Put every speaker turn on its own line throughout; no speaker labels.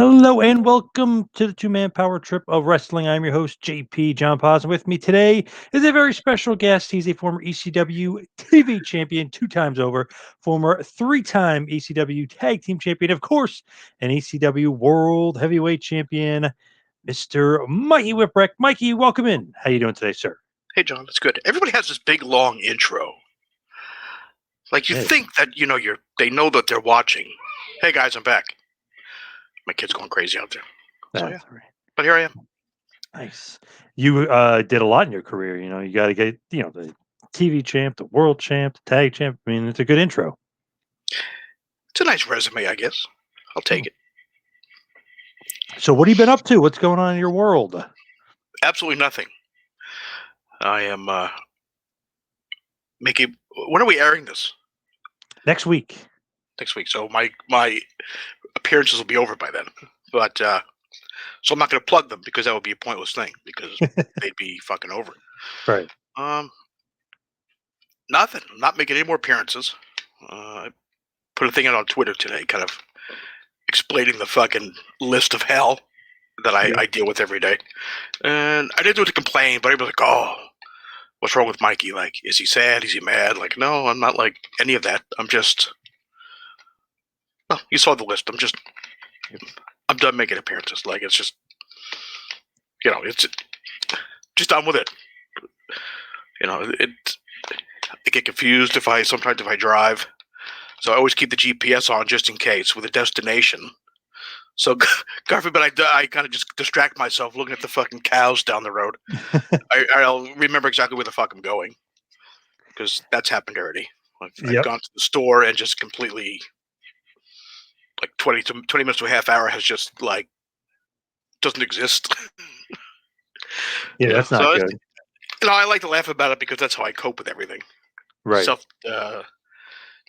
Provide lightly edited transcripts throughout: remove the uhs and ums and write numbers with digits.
Hello and welcome to the two-man power trip of wrestling. I'm your host, JP John Paz, and with me today is a very special guest. He's a former ECW TV champion 2 times over, former 3-time ECW tag team champion, of course, an ECW world heavyweight champion, Mr. Mikey Whipwreck. Mikey, welcome in. How you doing today, sir?
Hey, John, it's good. Everybody has this big, long intro. Like, you think that, they know that they're watching. Hey, guys, I'm back. My kid's going crazy out there. So,
That's right.
But here I am.
Nice. You did a lot in your career. You got to get, the TV champ, the world champ, the tag champ. I mean, it's a good intro.
It's a nice resume, I guess. I'll take it.
So what have you been up to? What's going on in your world?
Absolutely nothing. I am making... When are we airing this?
Next week.
Next week. So my appearances will be over by then. But, so I'm not going to plug them because that would be a pointless thing because they'd be fucking over.
Right.
Nothing. I'm not making any more appearances. I put a thing out on Twitter today, kind of explaining the fucking list of hell that I deal with every day. And I didn't do it to complain, but everybody was like, oh, what's wrong with Mikey? Like, is he sad? Is he mad? Like, no, I'm not like any of that. I'm just, well, you saw the list. I'm done making appearances. Like, it's just, it's just done with it. I get confused sometimes if I drive. So I always keep the GPS on just in case with a destination. So God forbid I kind of just distract myself looking at the fucking cows down the road. I'll remember exactly where the fuck I'm going because that's happened already. I've gone to the store and just completely, like 20 minutes to a half hour has just like doesn't exist.
Yeah, that's not good.
I like to laugh about it because that's how I cope with everything.
Right.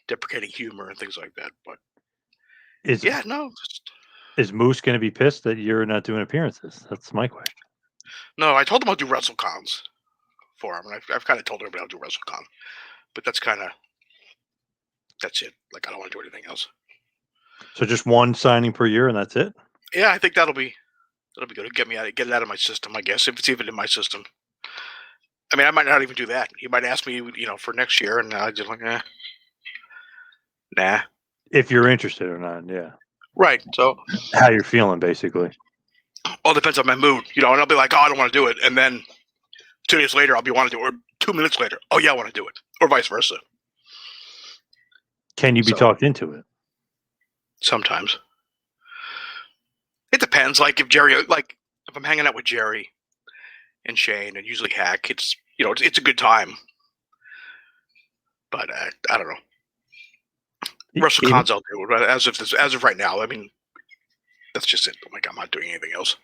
Deprecating humor and things like that. But
is Moose going to be pissed that you're not doing appearances? That's my question.
No, I told him I'll do WrestleCons for him, and I've kind of told everybody I'll do WrestleCon, but that's it. Like, I don't want to do anything else.
So just one signing per year, and that's it.
Yeah, I think that'll be good to get it out of my system. I guess if it's even in my system. I mean, I might not even do that. He might ask me, for next year, and I just like, nah.
If you're interested or not, yeah.
Right. So
how you're feeling, basically.
All depends on my mood, and I'll be like, oh, I don't want to do it, and then 2 days later, I'll be wanting to do it, or 2 minutes later, oh yeah, I want to do it, or vice versa.
Can you be talked into it?
Sometimes. It depends. Like if I'm hanging out with Jerry and Shane and usually Hack, it's it's a good time. But I don't know. WrestleCons I'll do, but as of right now, I mean, that's just it. Like, I'm not doing anything else.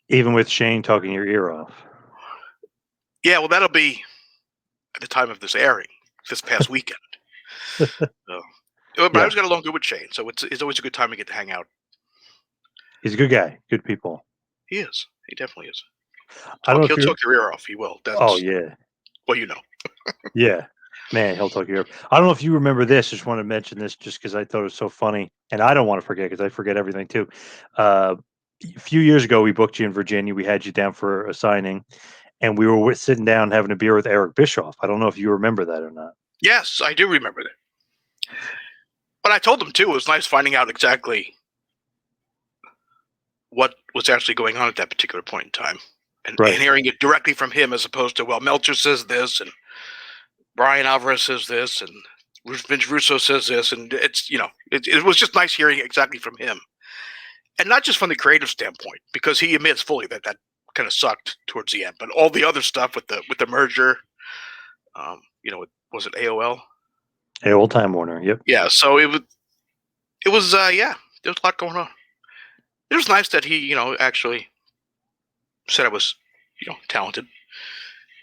Even with Shane talking your ear off.
Yeah, well, that'll be at the time of this airing, this past weekend. But I always got along good with Shane, so it's always a good time to get to hang out.
He's a good guy, good people.
He is. He definitely is. He'll talk your ear off. He will.
Oh yeah.
Well,
Yeah. Man, he'll talk your ear. I don't know if you remember this. Just want to mention this just because I thought it was so funny. And I don't want to forget because I forget everything too. A few years ago, we booked you in Virginia. We had you down for a signing. And we were sitting down having a beer with Eric Bischoff. I don't know if you remember that or not.
Yes, I do remember that. But I told him, too, it was nice finding out exactly what was actually going on at that particular point in time. And hearing it directly from him as opposed to, well, Meltzer says this and Brian Alvarez says this and Vince Russo says this. And it's, it was just nice hearing exactly from him. And not just from the creative standpoint, because he admits fully that kind of sucked towards the end. But all the other stuff with the merger, was it AOL?
AOL Time Warner, yep.
Yeah, so it was there was a lot going on. It was nice that he, actually said I was, talented,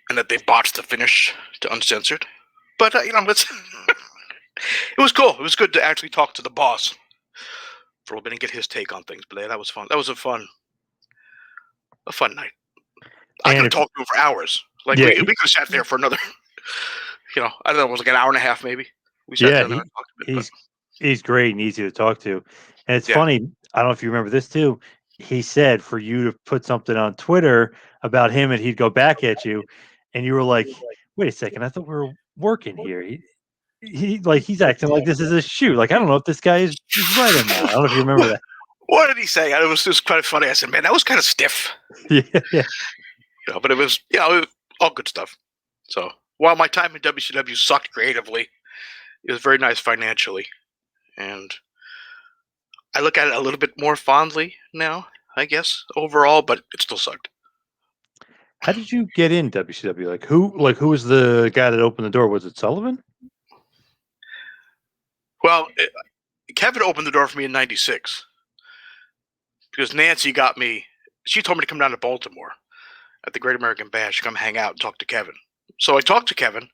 and that they botched the finish to uncensored. But it was cool. It was good to actually talk to the boss for a little bit and get his take on things. But that was fun. That was a fun night. I could have talked to him for hours. Like we could have sat there for another, I don't know, it was like an hour and a half maybe. We sat
he's great and easy to talk to. And it's
Yeah.
funny, I don't know if you remember this too. He said for you to put something on Twitter about him and he'd go back at you, and you were like, "Wait a second, I thought we were working here." He's acting like this is a shoot. Like, I don't know if this guy is right or not. I don't know if you remember that.
What did he say? It was just quite funny. I said, "Man, that was kind of stiff,"
Yeah.
but it was, all good stuff. So while my time in WCW sucked creatively, it was very nice financially, and I look at it a little bit more fondly now, I guess, overall, but it still sucked.
How did you get in WCW? Who was the guy that opened the door? Was it Sullivan?
Well, Kevin opened the door for me in '96 because Nancy got me. She told me to come down to Baltimore at the Great American Bash, come hang out and talk to Kevin. So I talked to Kevin.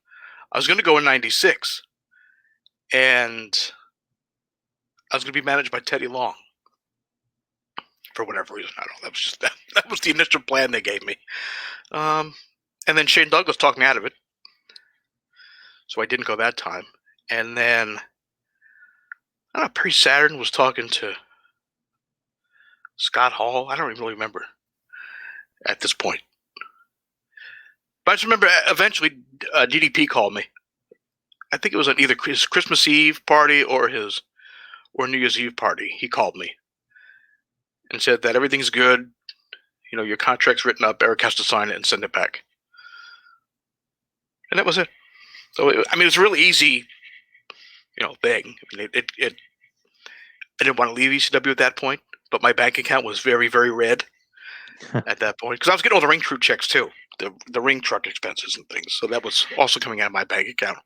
I was going to go in '96, and I was going to be managed by Teddy Long for whatever reason. I don't know. That was just that was the initial plan they gave me. And then Shane Douglas talked me out of it, so I didn't go that time. And then I don't know, Perry Saturn was talking to Scott Hall. I don't even really remember at this point. But I just remember eventually DDP called me. I think it was on either his Christmas Eve party or New Year's Eve party. He called me and said that everything's good. Your contract's written up. Eric has to sign it and send it back. And that was it. So, it's a really easy, thing. I didn't want to leave ECW at that point, but my bank account was very, very red at that point because I was getting all the ring crew checks too, the ring truck expenses and things. So that was also coming out of my bank account.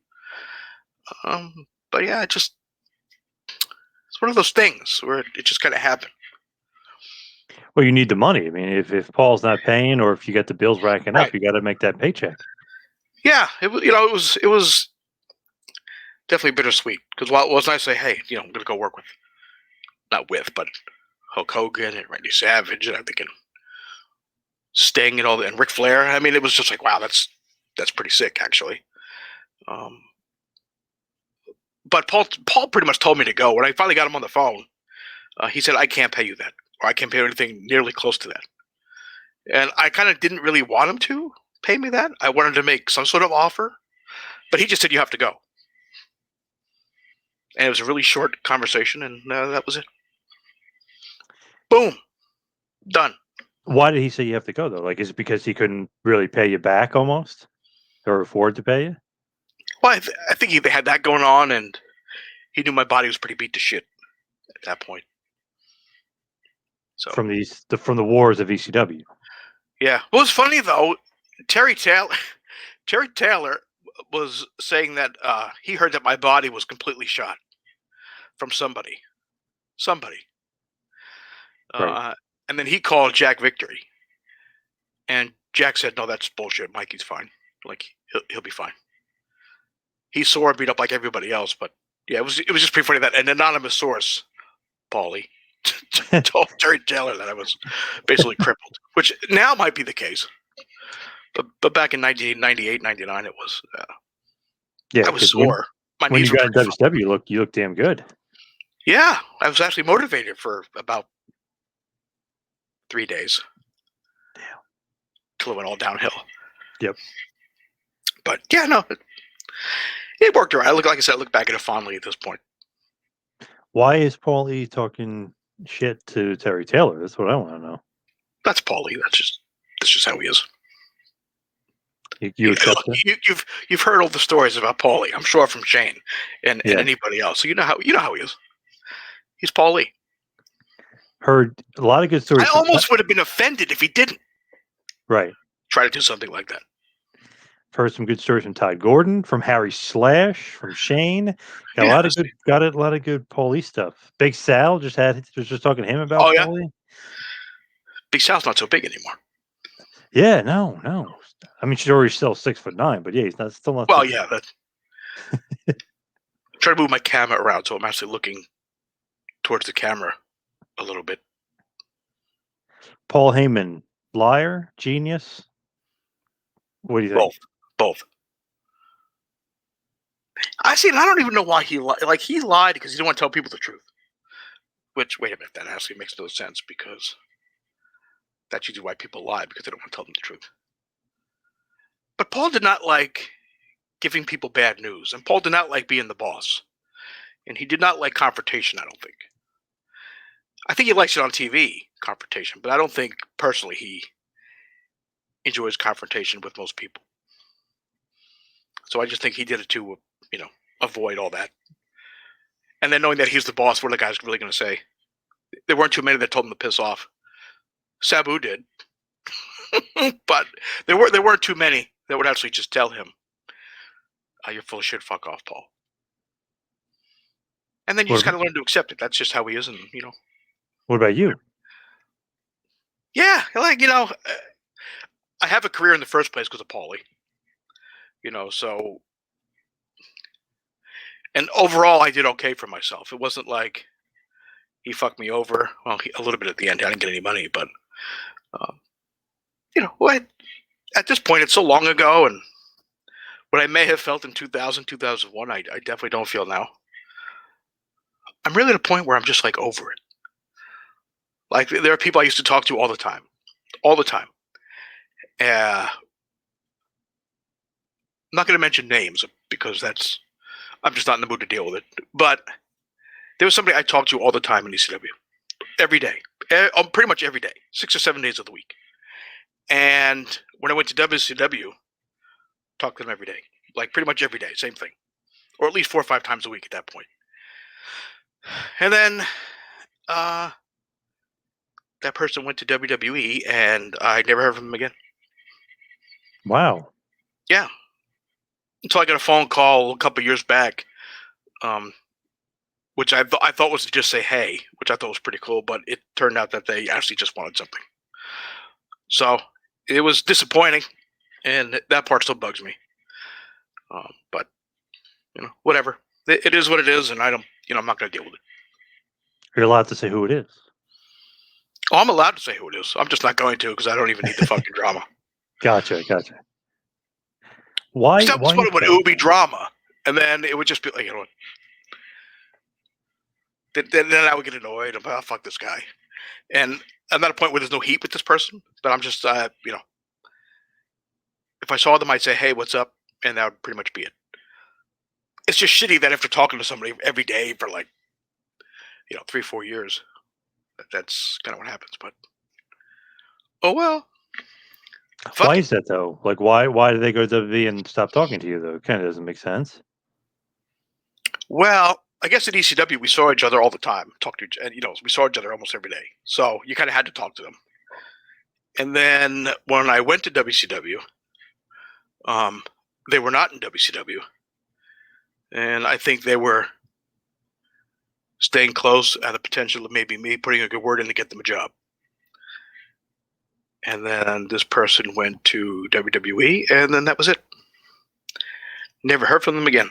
But yeah, it's one of those things where it just kind of happened.
Well, you need the money. I mean, if Paul's not paying, or if you get the bills racking up,
Right.
you got to make that paycheck.
Yeah, it was definitely bittersweet because while it was nice to say, hey, I'm going to go work but Hulk Hogan and Randy Savage and I'm thinking Sting and and Ric Flair. It was just like, wow, that's pretty sick actually. But Paul pretty much told me to go. When I finally got him on the phone, he said, I can't pay you that, or I can't pay you anything nearly close to that. And I kind of didn't really want him to pay me that. I wanted to make some sort of offer, but he just said, you have to go. And it was a really short conversation, and that was it. Boom. Done.
Why did he say you have to go though? Like, is it because he couldn't really pay you back almost, or afford to pay you?
Well, I think they had that going on, and he knew my body was pretty beat to shit at that point. So
From the wars of ECW.
yeah. What was funny though, Terry Taylor was saying that he heard that my body was completely shot from somebody.
Right.
And then he called Jack Victory, and Jack said, "No, that's bullshit. Mikey's fine. Like he'll be fine. He's sore and beat up like everybody else, but yeah, it was just pretty funny that an anonymous source, Paulie, told Terry Taylor that I was basically crippled, which now might be the case, but back in 1998, 99, it was.
Yeah,
I was sore. My
when
knees
you
were
got in
pretty fucked.
WCW, you look damn good.
Yeah, I was actually motivated for about 3 days.
Damn.
Till it went all downhill.
Yep.
But yeah, no, it worked around. Like I said, I look back at it fondly at this point.
Why is Paulie talking shit to Terry Taylor? That's what I want to know.
That's Paulie. That's just how he is.
You accept it?
You've heard all the stories about Paulie, I'm sure, from Shane and
Yeah.
anybody else. So you know how he is. He's Paulie.
Heard a lot of good stories.
I almost would have been offended if he didn't.
Right.
Try to do something like that.
Heard some good stories from Todd Gordon, from Harry Slash, from Shane. Got a lot of good Paulie stuff. Big Sal was just talking to him about Paulie.
Big Sal's not so big anymore.
Yeah, no. I mean, she's already still 6'9", but yeah, he's still not.
Well, yeah. Try to move my camera around so I'm actually looking towards the camera a little bit.
Paul Heyman, liar, genius. What do you think?
Both. I don't even know why he lied. Like, he lied because he didn't want to tell people the truth. Which, wait a minute, that actually makes no sense because that's usually why people lie, because they don't want to tell them the truth. But Paul did not like giving people bad news, and Paul did not like being the boss, and he did not like confrontation. I don't think. I think he likes it on TV, confrontation, but I don't think personally he enjoys confrontation with most people. So I just think he did it to, avoid all that. And then knowing that he's the boss, what are the guys really going to say? There weren't too many that told him to piss off. Sabu did, but there weren't too many that would actually just tell him, "You're full of shit. Fuck off, Paul." And then you just got to learn to accept it. That's just how he is, and
What about you?
Yeah, I have a career in the first place because of Paulie. So, and overall, I did okay for myself. It wasn't like he fucked me over. Well, a little bit at the end. I didn't get any money, but what? At this point, it's so long ago, and what I may have felt in 2000, 2001, I definitely don't feel now. I'm really at a point where I'm just like over it. Like there are people I used to talk to all the time. I'm not going to mention names because I'm just not in the mood to deal with it. But there was somebody I talked to all the time in ECW, every day, pretty much every day, 6 or 7 days of the week. And when I went to WCW, talked to them every day, like pretty much every day, same thing, or at least 4 or 5 times a week at that point. And then that person went to WWE, and I never heard from him again.
Wow.
Yeah. Until I got a phone call a couple years back, which I thought was to just say hey, which I thought was pretty cool, but it turned out that they actually just wanted something. So it was disappointing, and that part still bugs me. But whatever. It is what it is, and I don't. I'm not going to deal with it.
You're allowed to say who it is.
Oh, I'm allowed to say who it is. I'm just not going to because I don't even need the fucking drama.
Gotcha. Why?
That was funny when it would be drama, and then it would just be like, what? Then I would get annoyed. I'm like, oh, fuck this guy. And I'm at a point where there's no heat with this person, but I'm just, if I saw them, I'd say, hey, what's up? And that would pretty much be it. It's just shitty that after talking to somebody every day for like, 3 or 4 years, that's kind of what happens. But, oh, well.
Why is that, though? Like, why did they go to WWE and stop talking to you, though? It kind of doesn't make sense.
Well, I guess at ECW, we saw each other all the time, we saw each other almost every day. So you kind of had to talk to them. And then when I went to WCW, they were not in WCW. And I think they were staying close at the potential of maybe me putting a good word in to get them a job. And then this person went to WWE, and then that was it. Never heard from them again.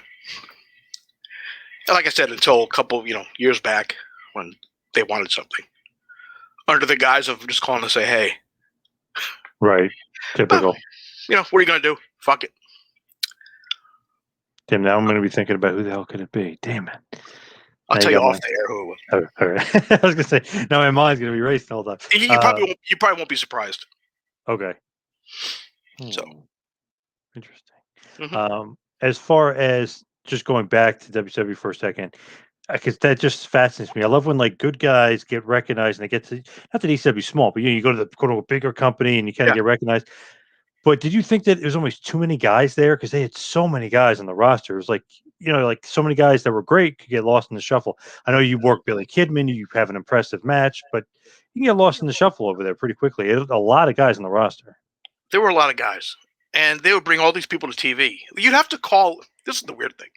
And like I said, until a couple, years back when they wanted something. Under the guise of just calling to say, hey.
Right. Typical.
What are you going to do? Fuck it.
Damn, now I'm going to be thinking about who the hell could it be. Damn it.
I'll tell you off the air who it was.
All right. I was going to say, now my mind's going to be racing all the time.
You probably won't be surprised.
Okay.
So.
Interesting.
Mm-hmm.
As far as just going back to WWE for a second, because that just fascinates me. I love when like good guys get recognized and they get to, not that ECW small, but you go to a bigger company and you kind of get recognized. But did you think that there's almost too many guys there? Because they had so many guys on the roster. It was like, like so many guys that were great could get lost in the shuffle. I know you work Billy Kidman, you have an impressive match, but you can get lost in the shuffle over there pretty quickly. There's a lot of guys on the roster.
There were a lot of guys. And they would bring all these people to TV. You'd have to call. This is the weird thing.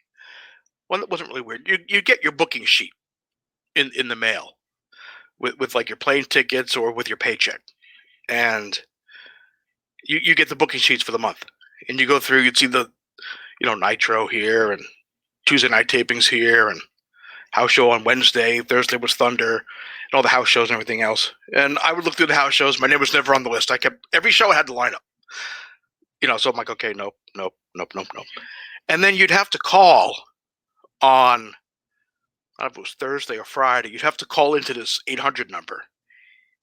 One that wasn't really weird. You get your booking sheet in the mail with like your plane tickets or with your paycheck, and you get the booking sheets for the month. And you go through. You'd see the Nitro here and Tuesday night tapings here and house show on Wednesday. Thursday was Thunder and all the house shows and everything else. And I would look through the house shows. My name was never on the list. Every show had the lineup. So I'm like, okay, nope. And then you'd have to call on I don't know if it was Thursday or Friday, you'd have to call into this 800 number,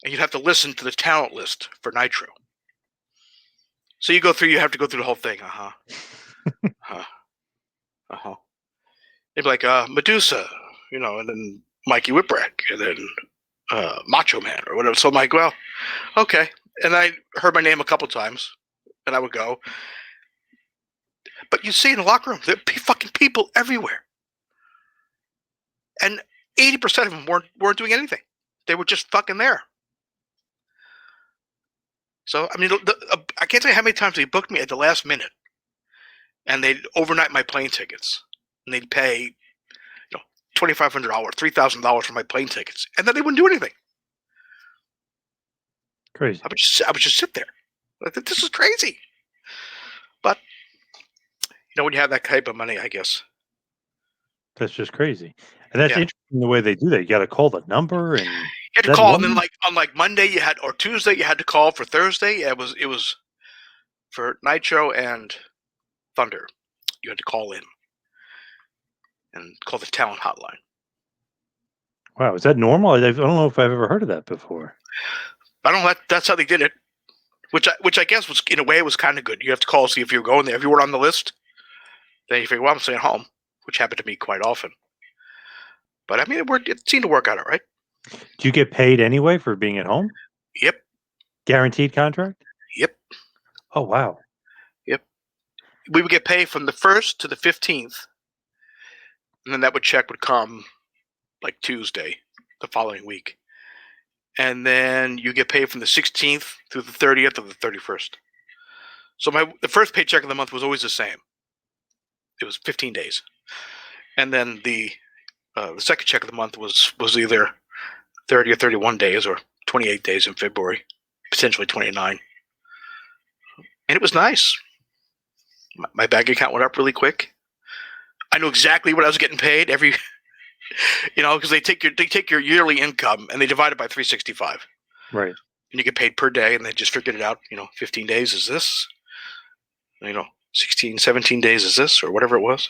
and you'd have to listen to the talent list for Nitro. So you have to go through the whole thing. They'd be like, Medusa, and then Mikey Whipwreck, and then Macho Man or whatever. So I'm like, well, okay. And I heard my name a couple times, and I would go. But you see in the locker room, there'd be fucking people everywhere. And 80% of them weren't doing anything. They were just fucking there. So, I mean, I can't tell you how many times they booked me at the last minute. And they'd overnight my plane tickets. And they'd pay, $2,500, $3,000 for my plane tickets. And then they wouldn't do anything.
Crazy.
I would just sit there. Like, this is crazy. But, when you have that type of money, I guess.
That's just crazy. And that's interesting the way they do that. You got to call the number and
you had to call, and then on Monday or Tuesday you had to call for Thursday. It was for Nitro and Thunder. You had to call in and call the talent hotline.
Wow, is that normal? I don't know if I've ever heard of that before.
I don't know. That's how they did it, which I guess was, in a way, was kind of good. You have to call, see if you were going there. If you were on the list, then you figure, well, I'm staying home, which happened to me quite often. But I mean, it seemed to work out all right.
Do you get paid anyway for being at home?
Yep.
Guaranteed contract?
Yep.
Oh, wow.
Yep. We would get paid from the 1st to the 15th, and then that check would come like Tuesday, the following week. And then you get paid from the 16th through the 30th or the 31st. So the first paycheck of the month was always the same. It was 15 days. And then the second check of the month was either 30 or 31 days or 28 days in February, potentially 29. And it was nice. My bank account went up really quick. I knew exactly what I was getting paid every, because they take your yearly income and they divide it by 365.
Right.
And you get paid per day, and they just figured it out. 15 days is this. 16, 17 days is this, or whatever it was.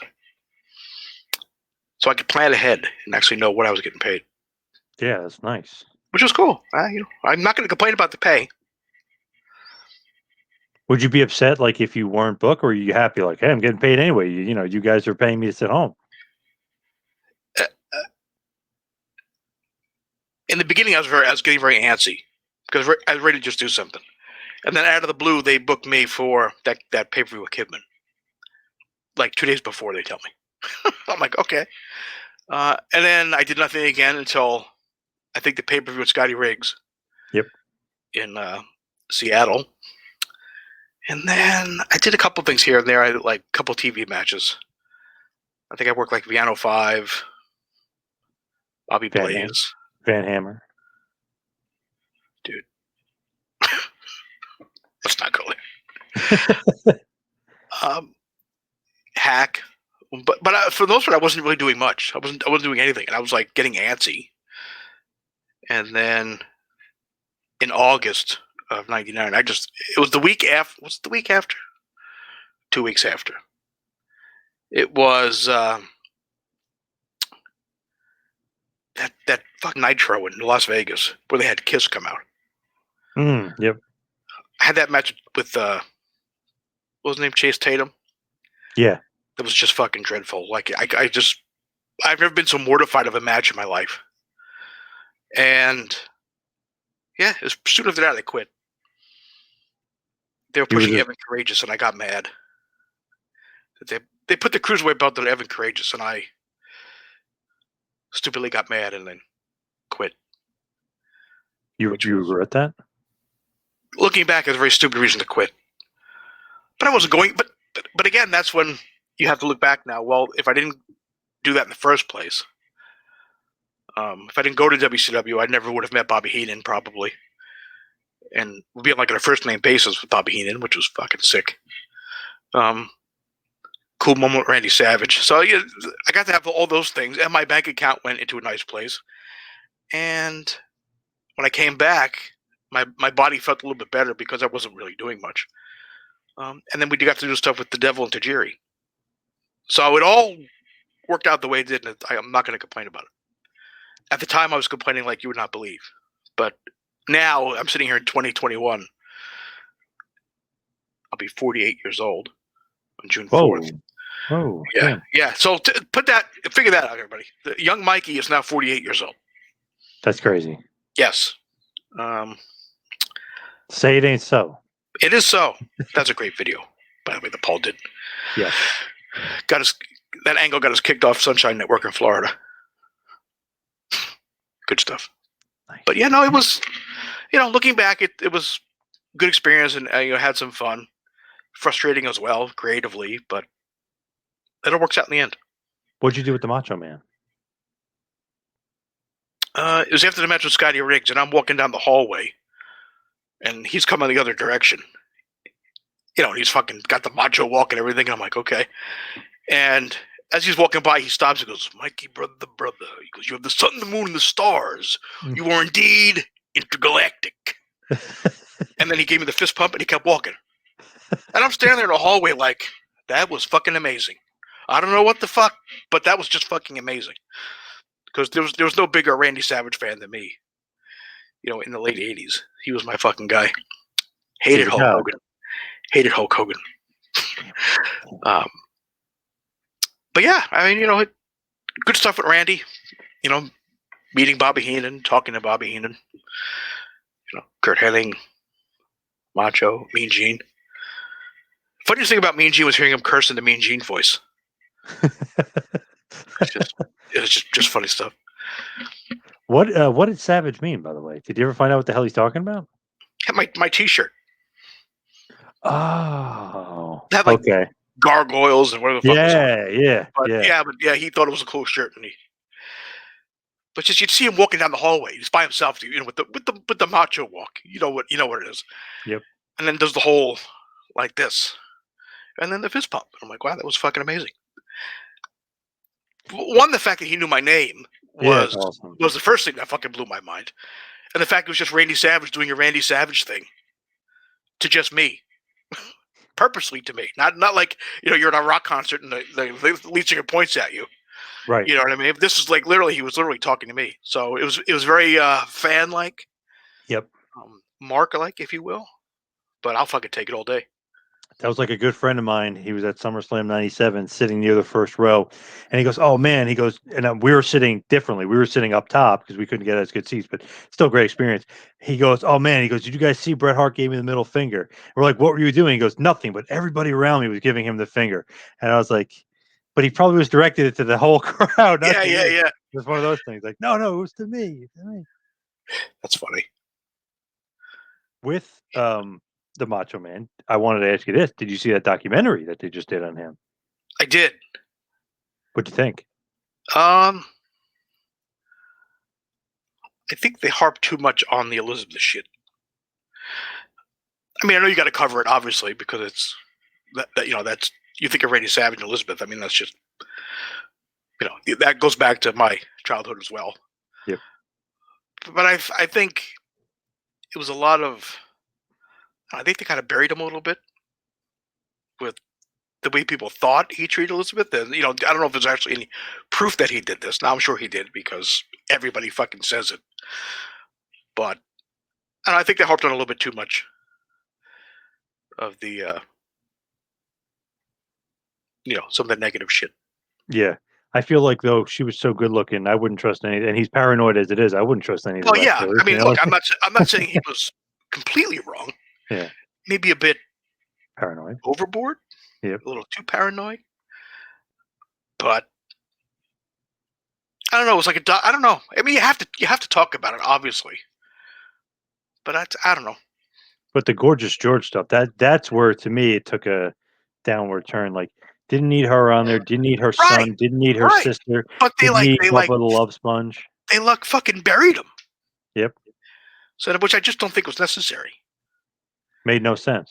So I could plan ahead and actually know what I was getting paid.
Yeah, that's nice.
Which was cool. I'm not going to complain about the pay.
Would you be upset, like, if you weren't booked, or are you happy, like, hey, I'm getting paid anyway? You guys are paying me to sit home.
In the beginning, I was getting very antsy because I was ready to just do something. And then out of the blue, they booked me for that pay-per-view with Kidman. Like 2 days before, they tell me. I'm like, okay. And then I did nothing again until I think the pay-per-view with Scotty Riggs.
Yep.
In Seattle. And then I did a couple things here and there. I did like a couple TV matches. I think I worked like Viano 5, Bobby Blaze.
Van Hammer.
Dude. Let's not go there. Hack. But for the most part, I wasn't really doing much. I wasn't doing anything. And I was like getting antsy. And then in August of 99, it was the week after. What's the week after? 2 weeks after. It was that fucking Nitro in Las Vegas where they had Kiss come out.
Yep.
I had that match with what was his name? Chase Tatum.
Yeah.
That was just fucking dreadful. Like I've never been so mortified of a match in my life. And yeah, it was soon after that I quit. They were pushing Evan Courageous, and I got mad. They put the cruiserweight belt on Evan Courageous, and I stupidly got mad and then quit.
You regret that?
Looking back, it's a very stupid reason to quit. But I wasn't going. But again, that's when you have to look back now. Well, if I didn't do that in the first place, if I didn't go to WCW, I never would have met Bobby Heenan probably, and we'd be on like on a first name basis with Bobby Heenan, which was fucking sick. Cool moment with Randy Savage. So yeah, I got to have all those things, and my bank account went into a nice place. And when I came back, my body felt a little bit better because I wasn't really doing much. And then we got to do stuff with the Devil and Tajiri. So it all worked out the way it did, and I'm not going to complain about it. At the time, I was complaining like you would not believe. But now I'm sitting here in 2021. I'll be 48 years old on June 4th.
Whoa.
Yeah,
Damn.
yeah. So figure that out, everybody. The young Mikey is now 48 years old.
That's crazy.
Yes.
Say it ain't so.
It is so. That's a great video, by the way, that Paul did.
Yes.
That angle got us kicked off Sunshine Network in Florida. Good stuff.
Nice.
But yeah, no, it was, looking back, it was a good experience, and had some fun. Frustrating as well, creatively, but it all works out in the end.
What'd you do with the Macho Man?
It was after the match with Scotty Riggs, and I'm walking down the hallway, and he's coming the other direction. He's fucking got the macho walk and everything, and I'm like, okay. And as he's walking by, he stops and goes, Mikey, brother. He goes, you have the sun, the moon, and the stars. You are indeed intergalactic. And then he gave me the fist pump, and he kept walking. And I'm standing there in the hallway like, that was fucking amazing. I don't know what the fuck, but that was just fucking amazing. Because there was no bigger Randy Savage fan than me. In the late 80s. He was my fucking guy. Hated Hulk Hogan. But yeah, I mean, good stuff with Randy. Meeting Bobby Heenan, talking to Bobby Heenan. Kurt Hennig, Macho, Mean Gene. Funniest thing about Mean Gene was hearing him curse in the Mean Gene voice. It was just funny stuff.
What did Savage mean, by the way? Did you ever find out what the hell he's talking about?
My T-shirt.
Oh,
Had okay. Gargoyles and whatever the fuck was on it. But he thought it was a cool shirt, but just you'd see him walking down the hallway, just by himself, with the macho walk. You know what it is.
Yep.
And then does the whole like this, and then the fist pump. I'm like, wow, that was fucking amazing. One, the fact that he knew my name was awesome. Was the first thing that fucking blew my mind, and the fact it was just Randy Savage doing a Randy Savage thing to just me. Purposely to me, not like you're at a rock concert and the lead singer points at you,
right?
You know what I mean? If this is like he was literally talking to me, so it was very fan like,
yep,
Mark like, if you will. But I'll fucking take it all day.
That was like a good friend of mine. He was at SummerSlam '97, sitting near the first row, and he goes, "Oh man," he goes, and we were sitting differently. We were sitting up top because we couldn't get as good seats, but still great experience. He goes, "Oh man," he goes, "Did you guys see Bret Hart gave me the middle finger?" And we're like, "What were you doing?" He goes, "Nothing," but everybody around me was giving him the finger, and I was like, "But he probably was directed it to the whole crowd."
Yeah.
It was one of those things. Like, no, it was to me.
That's funny.
With the Macho Man, I wanted to ask you this. Did you see that documentary that they just did on him?
I did.
What'd you think?
I think they harp too much on the Elizabeth shit. I mean, I know you got to cover it, obviously, because it's that's you think of Randy Savage and Elizabeth. I mean, that's just that goes back to my childhood as well.
Yep.
But I think it was a lot of. I think they kind of buried him a little bit with the way people thought he treated Elizabeth. And, I don't know if there's actually any proof that he did this. Now, I'm sure he did because everybody fucking says it. But and I think they harped on a little bit too much of the, some of the negative shit.
Yeah. I feel like, though, she was so good looking, I wouldn't trust any, and he's paranoid as it is. I wouldn't trust any of the
wrestlers, I mean, look, I'm not saying he was completely wrong.
Yeah.
Maybe a bit
paranoid,
overboard.
Yeah.
A little too paranoid. But I don't know. It was like I don't know. I mean, you have to talk about it, obviously. But I don't know.
But the Gorgeous George stuff, that's where, to me, it took a downward turn. Like, didn't need her on there. Didn't need her son. Didn't need her sister.
But they
need Bubba the Love Sponge.
They fucking buried him.
Yep.
So, which I just don't think was necessary.
Made no sense.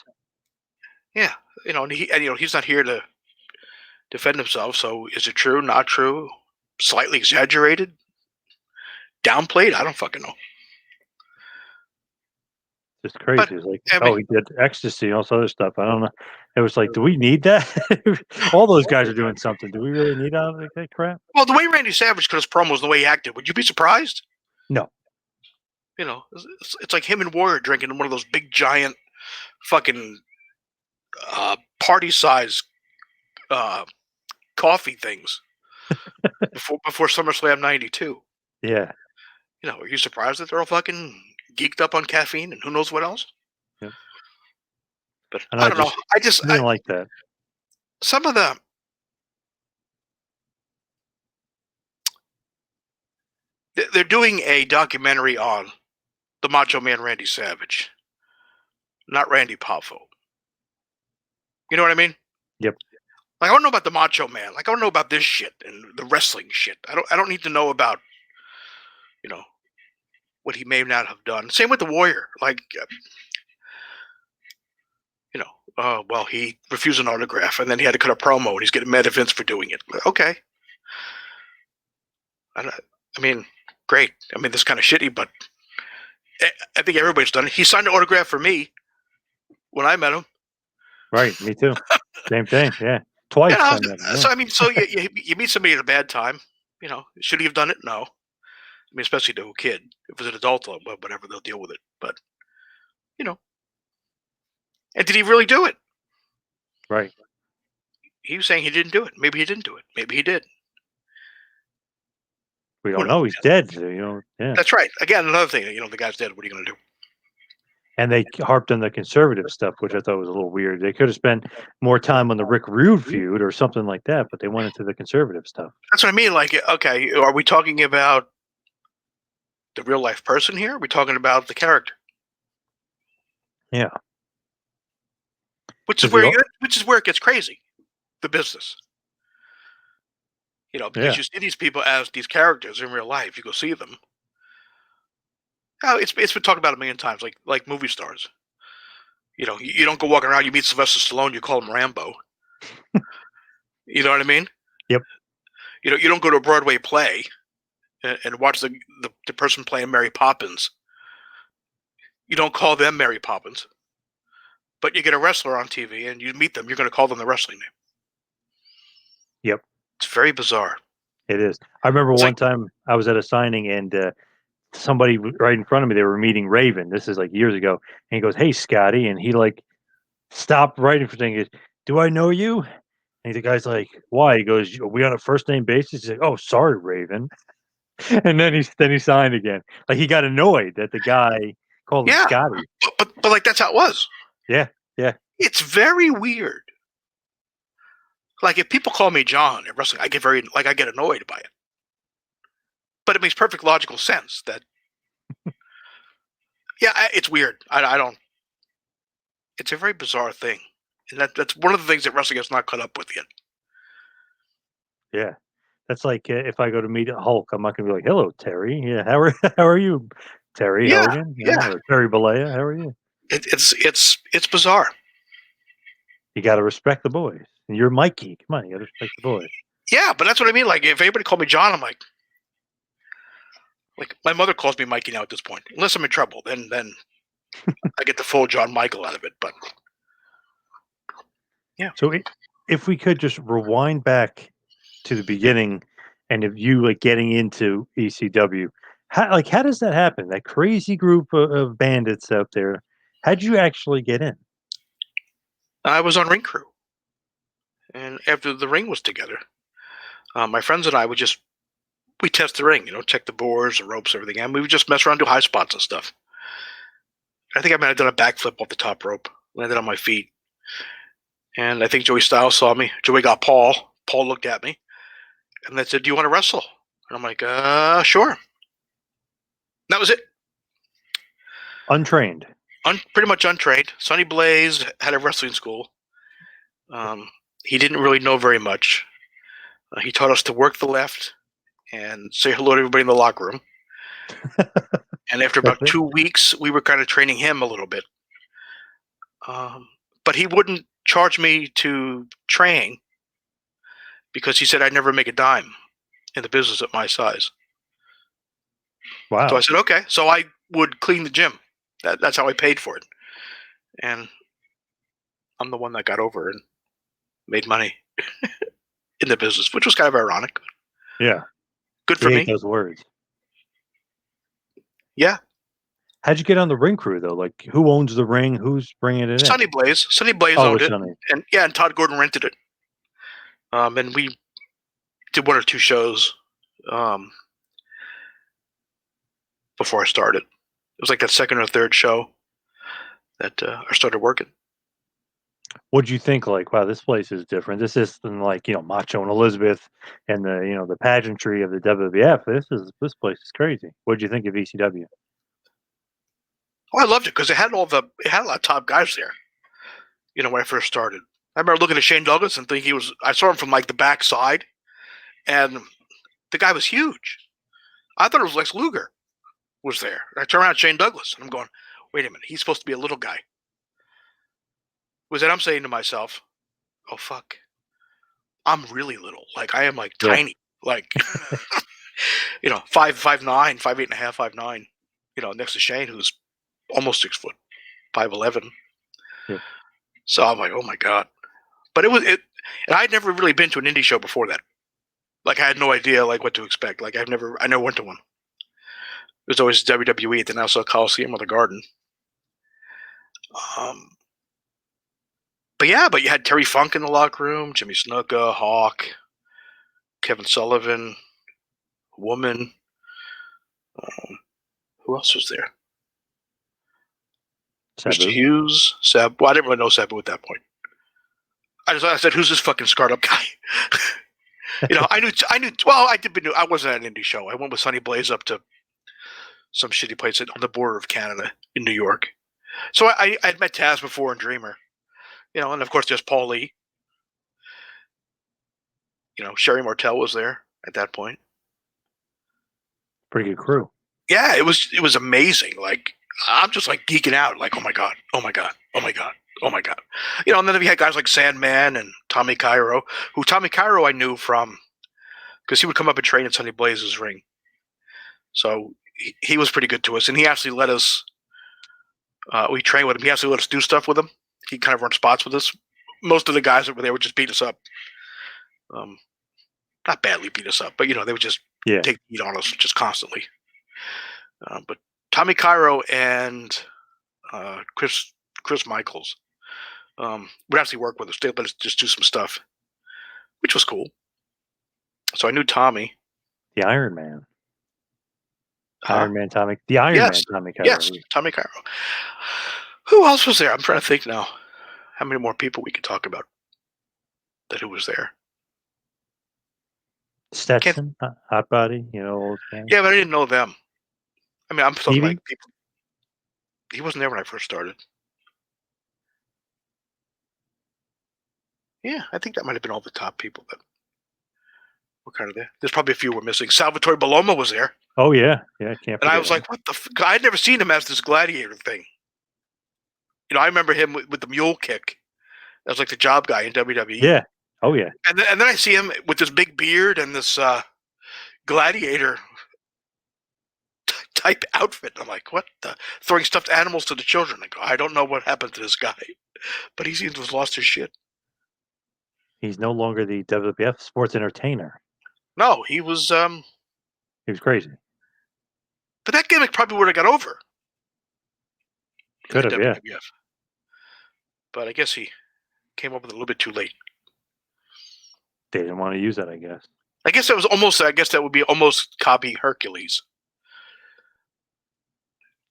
Yeah, he's not here to defend himself. So, is it true? Not true? Slightly exaggerated? Downplayed? I don't fucking know.
Just crazy.
But
It's like,
I mean,
oh, he did ecstasy and all this other stuff. I don't know. It was like, do we need that? All those guys are doing something. Do we really need all that crap?
well, the way Randy Savage cut his promos, the way he acted, would you be surprised?
No.
You know, it's like him and Warrior drinking one of those big giant fucking party size coffee things before SummerSlam '92.
Yeah.
You know, are you surprised that they're all fucking geeked up on caffeine and who knows what else?
Yeah.
But
And
I don't know.
I didn't like that.
Some of they're doing a documentary on the Macho Man Randy Savage, not Randy Poffo. You know what I mean?
Yep.
Like, I don't know about the Macho Man. Like, I don't know about this shit and the wrestling shit. I don't need to know about, you know, what he may not have done. Same with the Warrior. Like, you know, well, he refused an autograph and then he had to cut a promo and he's getting mad at Vince for doing it. Okay. I mean, great. I mean, this is kind of shitty, but I think everybody's done it. He signed an autograph for me when I met him.
Right. Me too. Same thing. Yeah. Twice.
Yeah.
I met him,
So I mean, so you meet somebody at a bad time. You know, should he have done it? No. I mean, especially to a kid. If it was an adult, whatever, they'll deal with it. But you know, and did he really do it?
Right.
He was saying he didn't do it. Maybe he didn't do it. Maybe he did.
We
Who
don't
knows?
know. He's dead. So, yeah.
That's right. Again, another thing. You know, the guy's dead. What are you going to do?
And they harped on the conservative stuff, which I thought was a little weird. They could have spent more time on the Rick Rude feud or something like that, but they went into the conservative stuff.
That's what I mean. Like, okay, are we talking about the real life person here? Are we talking about the character?
Yeah.
Which is where it gets crazy. The business. You know, because
Yeah.
you see these people as these characters in real life. You go see them. Oh, it's been talked about a million times, like movie stars. You know, you don't go walking around. You meet Sylvester Stallone, you call him Rambo. You know what I mean?
Yep.
You know, you don't go to a Broadway play and watch the person playing Mary Poppins. You don't call them Mary Poppins. But you get a wrestler on TV and you meet them, you're going to call them the wrestling name.
Yep.
It's very bizarre.
It is. I remember
It's
one
like,
time I was at a signing and somebody right in front of me, they were meeting Raven. This is like years ago. And he goes, "Hey, Scotty." And he like stopped right in front of me. "Do I know you?" And the guy's like, "Why?" He goes, "Are we on a first name basis?" He's like, "Oh, sorry, Raven." And then he signed again. Like he got annoyed that the guy called him
yeah,
Scotty.
but like that's how it was.
Yeah, yeah,
It's very weird. Like if people call me John in wrestling, I get annoyed by it. But it makes perfect logical sense that it's weird. I don't. It's a very bizarre thing, and that's one of the things that wrestling has not caught up with yet.
yeah. That's like if I go to meet Hulk, I'm not gonna be like, "Hello, Terry. Yeah, how are how are you, Terry
Yeah,
Hogan?
yeah.
Or Terry Bollea? How are you?"
It's bizarre.
You got to respect the boys. And you're Mikey. Come on, you got to respect the boys.
Yeah, but that's what I mean. Like if anybody called me John, I'm like my mother calls me Mikey now at this point. Unless I'm in trouble, then I get the full John Michael out of it. But yeah,
So if we could just rewind back to the beginning, and if you like getting into ECW, how does that happen? That crazy group of bandits out there. How'd you actually get in?
I was on ring crew, and after the ring was together, my friends and I we test the ring, you know, check the boards, the ropes, everything, and we would just mess around, do high spots and stuff. I think I might have done a backflip off the top rope, landed on my feet, and I think Joey Styles saw me. Joey got Paul. Paul looked at me, and they said, "Do you want to wrestle?" And I'm like, sure." That was it.
Untrained.
Pretty much untrained. Sonny Blaze had a wrestling school. He didn't really know very much. He taught us to work the left and say hello to everybody in the locker room. And after
That's
about
it.
2 weeks, we were kind of training him a little bit. But he wouldn't charge me to train because he said I'd never make a dime in the business at my size. So I
Wow.
said, okay. So I would clean the gym. That's how I paid for it, and I'm the one that got over and made money in the business, which was kind of ironic.
Yeah.
Good
You
for
hate
me.
those words.
Yeah,
How'd you get on the ring crew though? Like, who owns the ring? Who's bringing it in?
Sunny Blaze
Oh,
owned
it's
it,
Sonny.
and yeah, and Todd Gordon rented it. And we did 1 or 2 shows um, before I started. It was like that second or third show that I started working.
What'd you think? Like, wow, this place is different. This isn't like, Macho and Elizabeth and the pageantry of the WWF. This place is crazy. What'd you think of ECW?
Oh, I loved it because it had a lot of top guys there. When I first started, I remember looking at Shane Douglas and thinking I saw him from like the back side, and the guy was huge. I thought it was Lex Luger was there. And I turned around, Shane Douglas, and I'm going, wait a minute, he's supposed to be a little guy. Was that I'm saying to myself, oh fuck, I'm really little. Like I am like
Yeah.
tiny. Like 5'9", 5'8.5", 5'9". Next to Shane, who's almost 6 foot, 5'11".
Yep.
So I'm like, oh my god. But and I'd never really been to an indie show before that. Like I had no idea like what to expect. Like I never went to one. It was always WWE at the Nassau Coliseum or the Garden. Um, but you had Terry Funk in the locker room, Jimmy Snuka, Hawk, Kevin Sullivan, Woman. Who else was there? Mr.
Sabu.
Hughes, Seb. Well, I didn't really know Sabu at that point. I said, "Who's this fucking scarred up guy?" I knew. Well, I wasn't at an indie show. I went with Sonny Blaze up to some shitty place on the border of Canada in New York. So I'd met Taz before and Dreamer, and of course there's Paul Lee. Sherry Martel was there at that point.
Pretty good crew.
Yeah, it was amazing. Like I'm just like geeking out. Like oh my god, oh my god, oh my god, oh my god. And then we had guys like Sandman and Tommy Cairo, who Tommy Cairo I knew from because he would come up and train at Sonny Blaze's ring. So he was pretty good to us, and he actually let us. We trained with him. He actually let us do stuff with him. He kind of run spots with us. Most of the guys that were there would just beat us up. Not badly beat us up, but they would just take the heat on us just constantly. But Tommy Cairo and Chris Michaels would actually work with us. They let us just do some stuff, which was cool. So I knew Tommy.
The Iron Man. Iron Man Tommy. The Iron Man Tommy Cairo.
Yes, Tommy Cairo. Who else was there? I'm trying to think now. How many more people we could talk about who was there?
Stetson, Hot Body, old guy.
Yeah, but I didn't know them. I mean, I'm talking
Stevie?
like people. He wasn't there when I first started. Yeah, I think that might have been all the top people that were kind of there. There's probably a few we're missing. Salvatore Baloma was there.
Oh yeah, can't forget.
And I was like, what the? I'd never seen him as this gladiator thing. I remember him with the mule kick. That was like the job guy in WWE.
Yeah. Oh yeah.
And then I see him with this big beard and this gladiator type outfit. I'm like, what the? Throwing stuffed animals to the children. I go, I don't know what happened to this guy, but he seems to have lost his shit.
He's no longer the WWF sports entertainer.
No, he was.
He was crazy.
But that gimmick probably would have got over.
Could have, yeah.
But I guess he came up with it a little bit too late.
They didn't want to use that, I guess.
I guess that would be almost copy Hercules.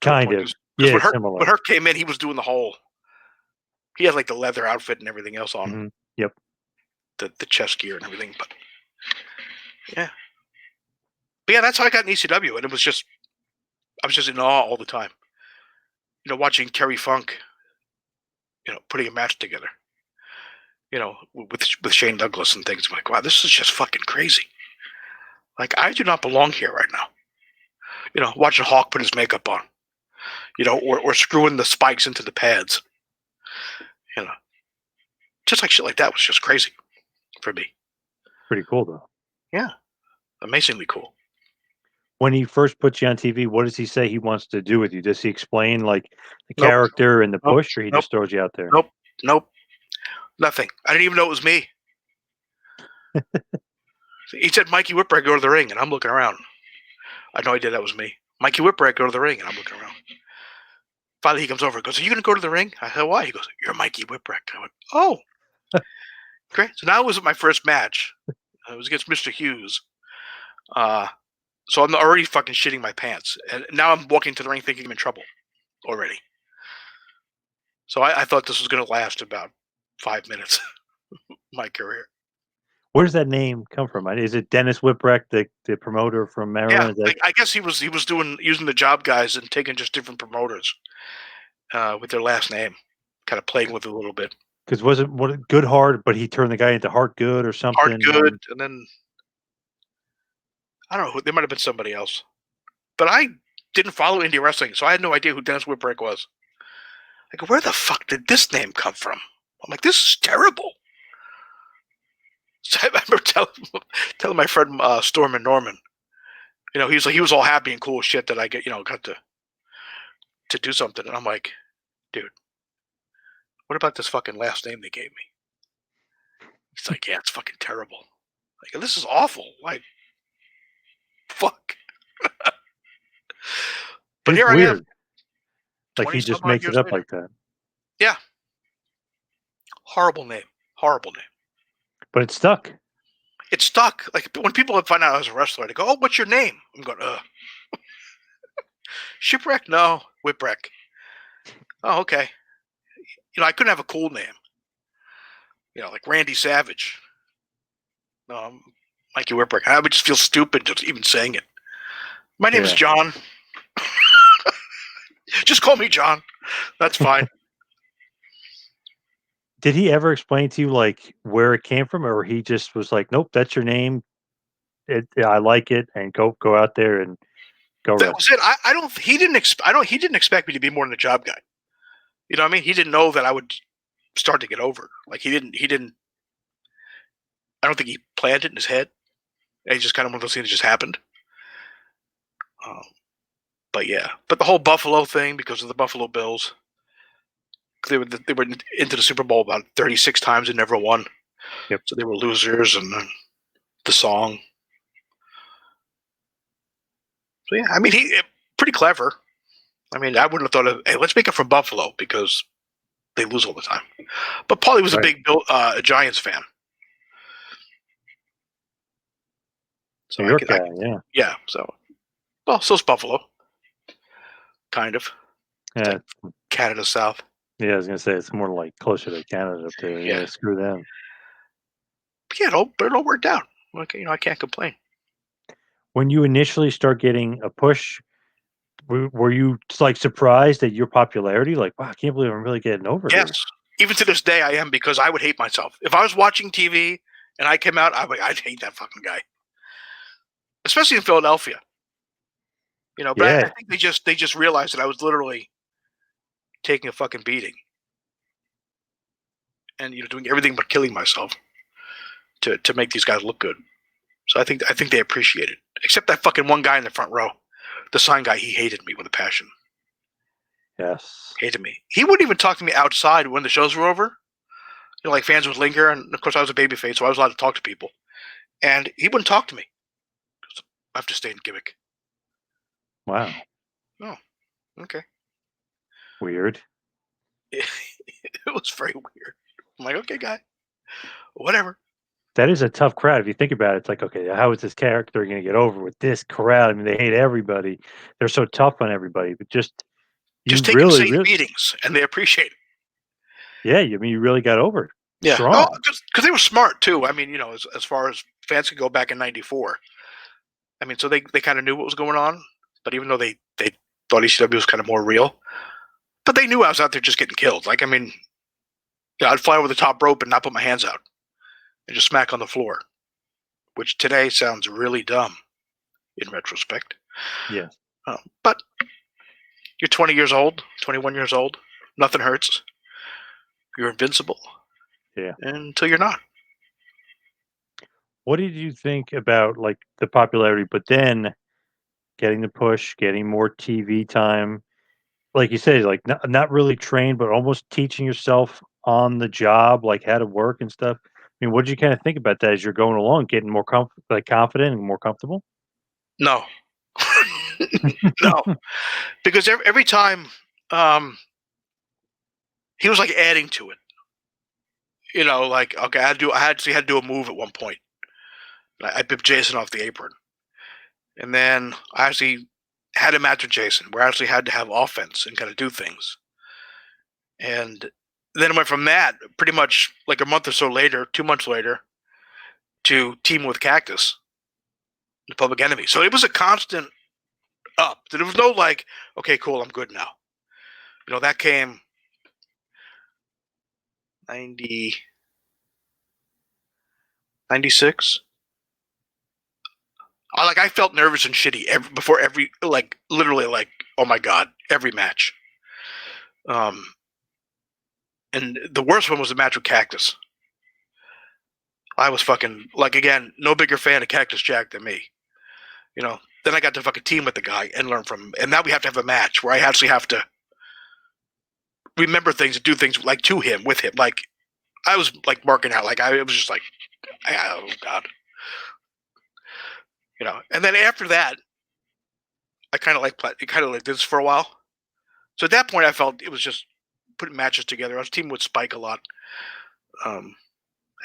Kind of. Yeah, similar.
When Herc came in, he was doing the whole. He had like the leather outfit and everything else on.
Mm-hmm. Yep.
The chest gear and everything, but yeah. But yeah, that's how I got in ECW, and I was just in awe all the time. Watching Terry Funk, putting a match together. With Shane Douglas and things. I'm like, wow, this is just fucking crazy. Like, I do not belong here right now. Watching Hawk put his makeup on. Or screwing the spikes into the pads. Just like shit like that was just crazy for me.
Pretty cool, though.
Yeah. Amazingly cool.
When he first puts you on TV, what does he say he wants to do with you? Does he explain like the
Nope,
character and the
nope,
push, or he
nope,
just throws you out there?
nope, nope, nothing. I didn't even know it was me. He said, "Mikey Whipwreck, go to the ring," and I'm looking around. I had no idea that was me. Mikey Whipwreck, go to the ring, and I'm looking around. Finally, he comes over and goes, "Are you going to go to the ring?" I said, "Why?" He goes, "You're Mikey Whipwreck." I went, "Oh, great." So now it was my first match. It was against Mr. Hughes. So I'm already fucking shitting my pants, and now I'm walking to the ring thinking I'm in trouble already. So I thought this was going to last about 5 minutes. My career.
Where does that name come from? Is it Dennis Whipwreck, the promoter from
Yeah,
Maryland? Is that
I guess he was using the job guys and taking just different promoters with their last name, kind of playing with it a little bit.
because wasn't what Good Heart, but he turned the guy into Heart Good or
Hard
something?
good, and then I don't know. There might have been somebody else, but I didn't follow indie wrestling, so I had no idea who Dennis Whipwreck was. I go, where the fuck did this name come from? I'm like, this is terrible. So I remember telling my friend Storm and Norman, he was all happy and cool as shit that I got to do something, and I'm like, dude, what about this fucking last name they gave me? He's like, yeah, it's fucking terrible. Like, this is awful. Like, fuck. But
It's
here I am,
weird. Like
20
he
some
just
odd
makes it
years
up
later.
like that.
Yeah. Horrible name. Horrible name.
But it's stuck.
It stuck. Like, when people find out I was a wrestler, they go, oh, what's your name? I'm going, Shipwreck? No. Whipwreck. Oh, okay. I couldn't have a cool name. Like Randy Savage. No, I'm Mikey Whipwreck. I would just feel stupid just even saying it. My name is
Yeah.
John. Just call me John. That's fine.
Did he ever explain to you like where it came from, or he just was like, "Nope, that's your name. I like it, and go out there and go
That was
wrestle."
it. I don't. He didn't. He didn't expect me to be more than a job guy. You know what I mean? He didn't know that I would start to get over. Like he didn't. He didn't. I don't think he planned it in his head. It just kind of one of those things that just happened. Um, but yeah, but the whole Buffalo thing because of the Buffalo Bills. They were into the Super Bowl about 36 times and never won.
Yep.
So they were losers, and the song. So yeah, I mean he pretty clever. I mean I wouldn't have thought of hey let's make it from Buffalo because they lose all the time. But Paulie was a
Right.
big Giants fan. So
New York guy. Yeah.
yeah. So, well, so's Buffalo, kind of.
Yeah.
That Canada South.
Yeah. I was gonna say it's more like closer to Canada up there.
Yeah,
Yeah. Screw them.
but yeah, it all worked out. Like I can't complain.
When you initially start getting a push, were you like surprised at your popularity? Like, wow, I can't believe I'm really getting over
Yes,
here.
even to this day, I am because I would hate myself if I was watching TV and I came out. I'd hate that fucking guy, especially in Philadelphia. But I
Yeah.
think they just realized that I was literally taking a fucking beating and doing everything but killing myself to make these guys look good. So I think they appreciate it. Except that fucking one guy in the front row, the sign guy. He hated me with a passion.
Yes.
Hated me. He wouldn't even talk to me outside when the shows were over. Like fans would linger, and of course I was a babyface, so I was allowed to talk to people. And he wouldn't talk to me. I have to stay in gimmick.
Wow.
Oh, okay.
Weird.
It was very weird. I'm like, okay, guy, whatever.
That is a tough crowd. If you think about it, it's like, okay, how is this character going to get over with this crowd? I mean, they hate everybody. They're so tough on everybody, but just you
Just take
really,
insane
really,
beatings, and they appreciate it.
yeah. I mean, you really got over it.
Yeah. Oh,
Strong.
because they were smart too. I mean, as far as fans could go back in '94. I mean, so they kind of knew what was going on, but even though they thought ECW was kind of more real, but they knew I was out there just getting killed. Like, I mean, I'd fly over the top rope and not put my hands out and just smack on the floor, which today sounds really dumb in retrospect.
Yeah.
But you're 20 years old, 21 years old, nothing hurts. You're invincible
Yeah.
until you're not.
What did you think about like the popularity, but then getting the push, getting more TV time. Like you said, like not really trained, but almost teaching yourself on the job, like how to work and stuff. I mean, what did you kind of think about that as you're going along, getting more confident and more comfortable?
No, no, because every time um, he was like adding to it. Like okay, I actually had to do a move at one point. I bipped Jason off the apron, and then I actually had a match with Jason where I actually had to have offense and kind of do things. And then it went from that pretty much like a month or so later, 2 months later, to team with Cactus, the Public Enemy. So it was a constant up. There was no like, okay, cool, I'm good now. That came 90, 96. I felt nervous and shitty before every like literally like oh my god every match. Um, and the worst one was the match with Cactus. I was fucking like again no bigger fan of Cactus Jack than me. Then I got to fucking team with the guy and learn from him. And now we have to have a match where I actually have to remember things and do things like to him with him. Like I was like marking out. Like I was just like, oh god. And then after that, I kind of like this for a while. So at that point, I felt it was just putting matches together. I was teaming with Spike a lot. I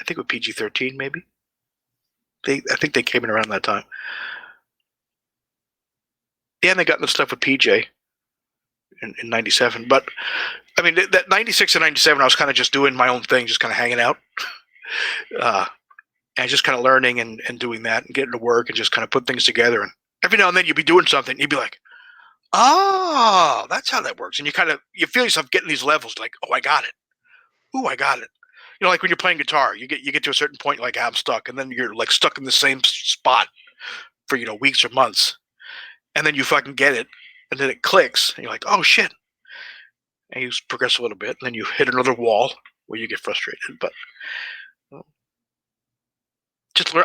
think with PG-13 maybe. I think they came in around that time. Yeah, and they got into stuff with PJ in 97. But I mean, that 96 and 97, I was kind of just doing my own thing, just kind of hanging out. And just kind of learning and doing that and getting to work and just kind of put things together. And every now and then you'd be doing something, and you'd be like, oh, that's how that works. And you feel yourself getting these levels like, oh, I got it. Ooh, I got it. Like when you're playing guitar, you get to a certain point, like I'm stuck, and then you're like stuck in the same spot for weeks or months, and then you fucking get it, and then it clicks, and you're like, oh shit, and you progress a little bit, and then you hit another wall where you get frustrated. But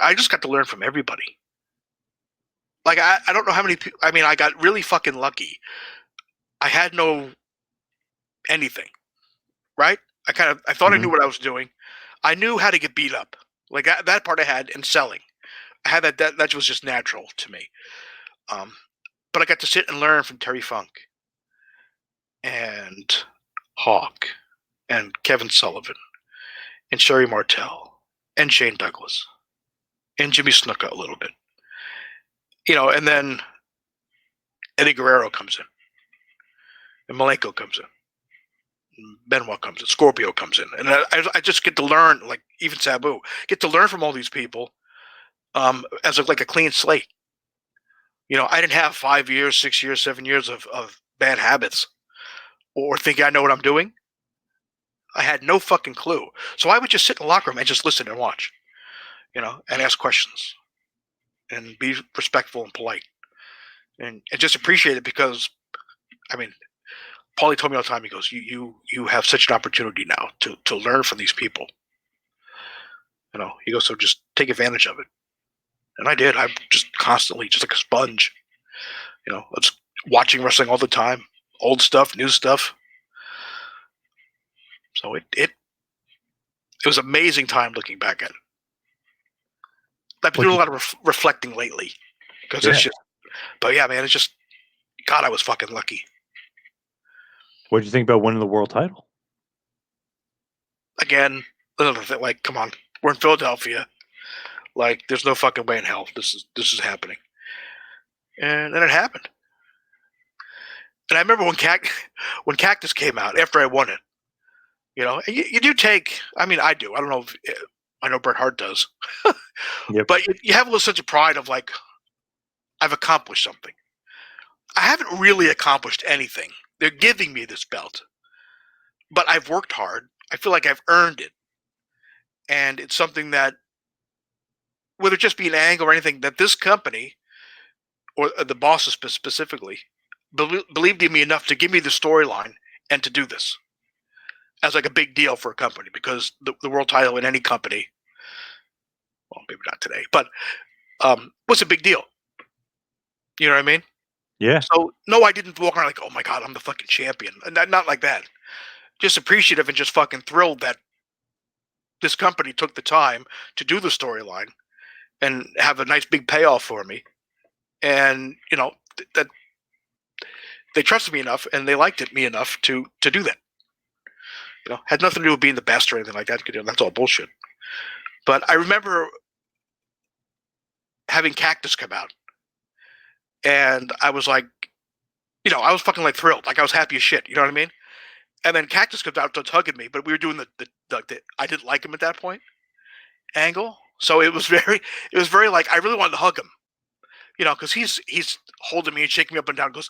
I just got to learn from everybody. Like I don't know how many people. I mean, I got really fucking lucky. I had no anything, right? I thought I knew what I was doing. I knew how to get beat up. Like that part I had in selling. I had that was just natural to me. But I got to sit and learn from Terry Funk and Hawk and Kevin Sullivan and Sherry Martel and Shane Douglas and Jimmy Snuka a little bit. And then Eddie Guerrero comes in and Malenko comes in. Benoit comes in, Scorpio comes in, and I just get to learn, like even Sabu, get to learn from all these people as like a clean slate. I didn't have 5 years, 6 years, 7 years of bad habits or thinking I know what I'm doing. I had no fucking clue. So I would just sit in the locker room and just listen and watch, and ask questions and be respectful and polite and just appreciate it because, I mean, Paulie told me all the time, he goes, you have such an opportunity now to learn from these people. He goes, so just take advantage of it. And I did. I'm just constantly, just like a sponge. I was watching wrestling all the time, old stuff, new stuff. So it was an amazing time looking back at it. I've been doing a lot of reflecting lately because it's just, but yeah, man, it's just, God, I was fucking lucky.
What did you think about winning the world title?
Again, another thing, like, come on, we're in Philadelphia. Like, there's no fucking way in hell this is happening. And then it happened. And I remember when Cactus came out after I won it. You do take. I mean, I do. I don't know if I know Bret Hart does.
Yep.
But you have a little sense of pride of like, I've accomplished something. I haven't really accomplished anything. They're giving me this belt, but I've worked hard. I feel like I've earned it, and it's something that, whether it just be an angle or anything, that this company or the bosses specifically believed in me enough to give me the storyline and to do this as like a big deal for a company, because the world title in any company, well, maybe not today, but was a big deal. You know what I mean?
Yeah.
So no, I didn't walk around like, oh my god, I'm the fucking champion. Not like that. Just appreciative and just fucking thrilled that this company took the time to do the storyline and have a nice big payoff for me. And that they trusted me enough and they liked me enough to do that. Had nothing to do with being the best or anything like that. That's all bullshit. But I remember having Cactus come out, and I was like, I was fucking like thrilled, like I was happy as shit. You know what I mean? And then Cactus comes out, starts hugging me, but we were doing the I didn't like him at that point angle, so it was very like I really wanted to hug him, because he's holding me and shaking me up and down. Goes,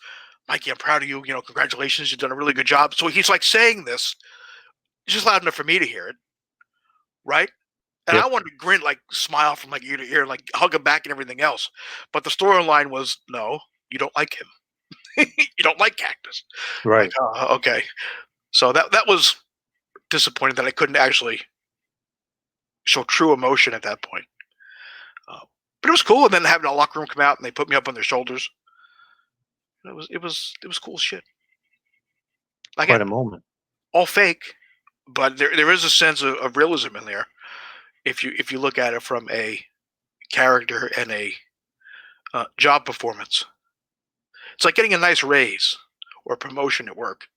Mikey, I'm proud of you. Congratulations, you've done a really good job. So he's like saying this just loud enough for me to hear it, right? And I
Yep.
wanted to grin, like smile from like ear to ear, like hug him back and everything else. But the storyline was, no, you don't like him. You don't like Cactus. Like,
Right.
okay. So that was disappointing that I couldn't actually show true emotion at that point. Uh, but it was cool. And then having a locker room come out and they put me up on their shoulders. It was cool shit.
Quite a
Again,
moment.
all fake, but there is a sense of realism in there if you look at it from a character and a job performance. It's like getting a nice raise or promotion at work.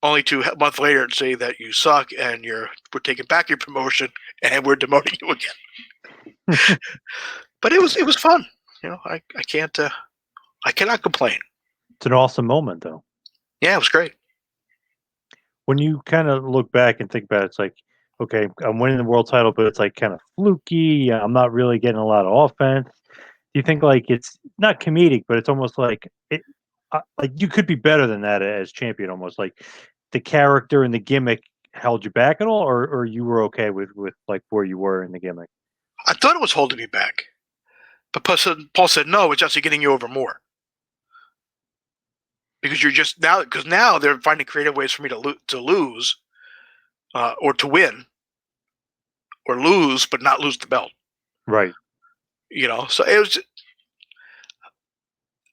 Only to a month later say that you suck and we're taking back your promotion and we're demoting you again. But it was fun. I can't I cannot complain.
It's an awesome moment, though.
Yeah, it was great.
When you kind of look back and think about it, it's like, okay, I'm winning the world title, but it's like kind of fluky. I'm not really getting a lot of offense. Do you think like it's not comedic, but it's almost like like you could be better than that as champion? Almost like the character and the gimmick held you back at all, or you were okay with like where you were in the gimmick?
I thought it was holding me back, but Paul said no. It's actually getting you over more because you're just now they're finding creative ways for me to lose or to win or lose but not lose the belt.
Right.
So it was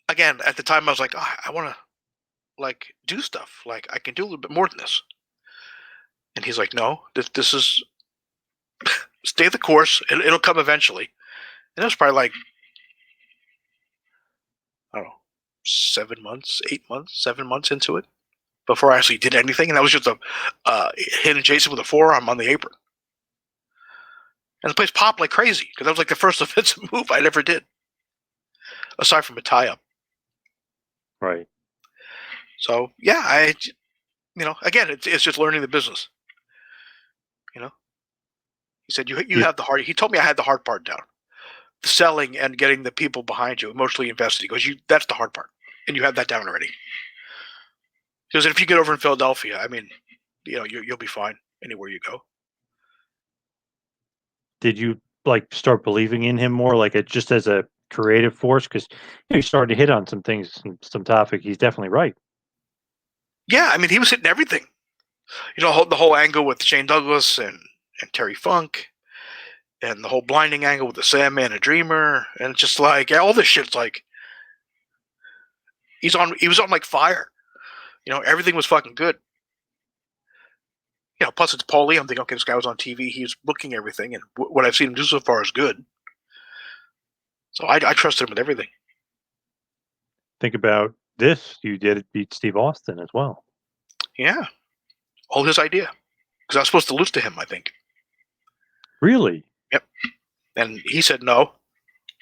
again at the time I was like, oh, I want to like do stuff like I can do a little bit more than this. And he's like, no, this is stay the course. It'll come eventually. And it was probably like I don't know 7 months, 8 months, 7 months into it before I actually did anything. And that was just a hit and Jason with a forearm on the apron. And the place popped like crazy because that was like the first offensive move I'd ever did, aside from a tie up.
Right.
So yeah, again, it's just learning the business. He said you
Yeah.
have the hard. He told me I had the hard part down, the selling and getting the people behind you emotionally invested. He goes, that's the hard part, and you have that down already. He goes, if you get over in Philadelphia, I mean, you'll be fine anywhere you go.
Did you like start believing in him more, like it just as a creative force? Because you started to hit on some things, some topic. He's definitely right.
Yeah, I mean, he was hitting everything. The whole angle with Shane Douglas and Terry Funk, and the whole blinding angle with the Sandman and Dreamer, and just like all this shit's like he was on like fire. Everything was fucking good. Plus it's Paulie. I'm thinking, okay, this guy was on TV. He's booking everything, and what I've seen him do so far is good. So I trusted him with everything.
Think about this. You did beat Steve Austin as well.
Yeah, all his idea. Because I was supposed to lose to him, I think.
Really?
Yep. And he said no,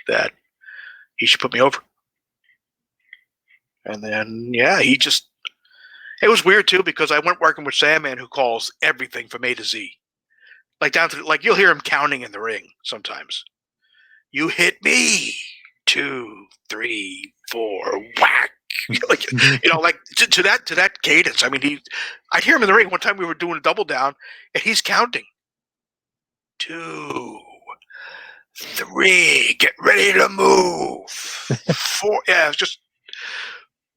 that he should put me over. And then it was weird too because I went working with Sandman, who calls everything from A to Z, like down to like you'll hear him counting in the ring sometimes. You hit me, 2, 3, 4, whack. Like like to that cadence. I mean, I'd hear him in the ring. One time we were doing a double down, and he's counting 2, 3, get ready to move. 4, yeah, it's just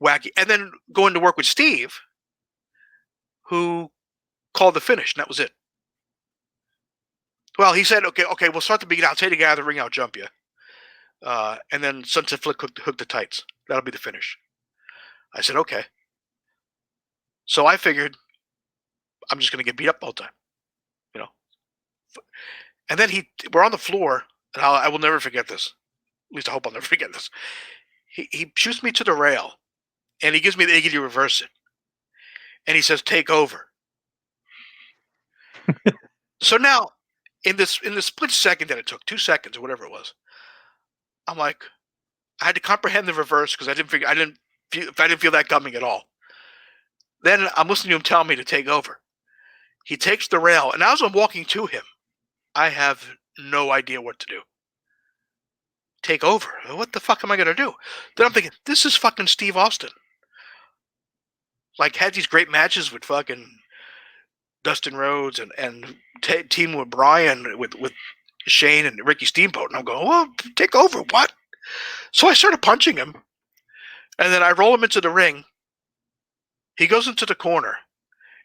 wacky. And then going to work with Steve, who called the finish, and that was it. Well, he said, okay, we'll start the beginning. I'll take the guy out of the ring, I'll jump you. and then sunset flick, hook the tights. That'll be the finish. I said, okay. So I figured I'm just going to get beat up all the time, you know. And then we're on the floor, and I will never forget this. At least I hope I'll never forget this. He shoots me to the rail, and he gives me the Iggy to reverse it. And he says, take over. So now, in the split second that it took, 2 seconds or whatever it was, I'm like, I had to comprehend the reverse because I didn't feel that coming at all. Then I'm listening to him tell me to take over. He takes the rail, and as I'm walking to him, I have no idea what to do. Take over? What the fuck am I gonna do? Then I'm thinking, this is fucking Steve Austin. Like, had these great matches with fucking Dustin Rhodes and team with Brian with Shane and Ricky Steamboat, and I'm going, well, take over, what? So I started punching him, and then I roll him into the ring. He goes into the corner,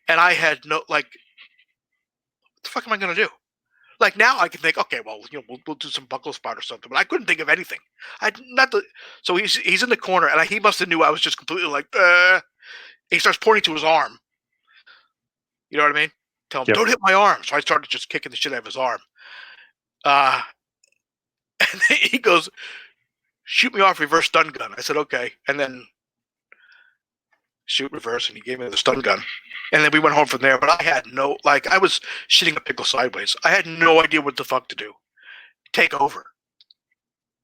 and I had no, like, what the fuck am I gonna do? Like, now I can think, okay, well, we'll do some buckle spot or something, but I couldn't think of anything. So he's in the corner, and he must have knew I was just completely like, he starts pointing to his arm. You know what I mean? Tell him, don't hit my arm. So I started just kicking the shit out of his arm. And then he goes, shoot me off reverse stun gun. I said, okay. And then shoot reverse, and he gave me the stun gun. And then we went home from there. But I had I was shitting a pickle sideways. I had no idea what the fuck to do. Take over.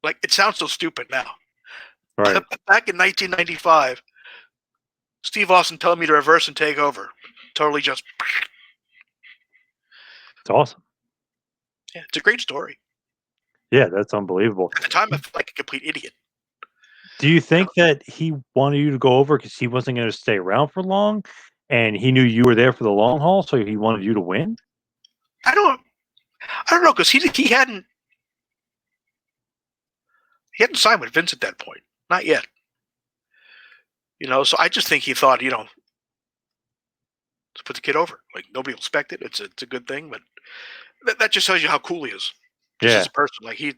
Like, it sounds so stupid now.
Right.
Back in 1995, Steve Austin telling me to reverse and take over. Totally just.
It's awesome.
Yeah, it's a great story.
Yeah, that's unbelievable.
At the time, I felt like a complete idiot.
Do you think that he wanted you to go over because he wasn't going to stay around for long, and he knew you were there for the long haul, so he wanted you to win?
I don't know, because he hadn't signed with Vince at that point, not yet. So I just think he thought, let's put the kid over. Like, nobody will expect it. It's a good thing, but that just tells you how cool he is. Just as a person, like he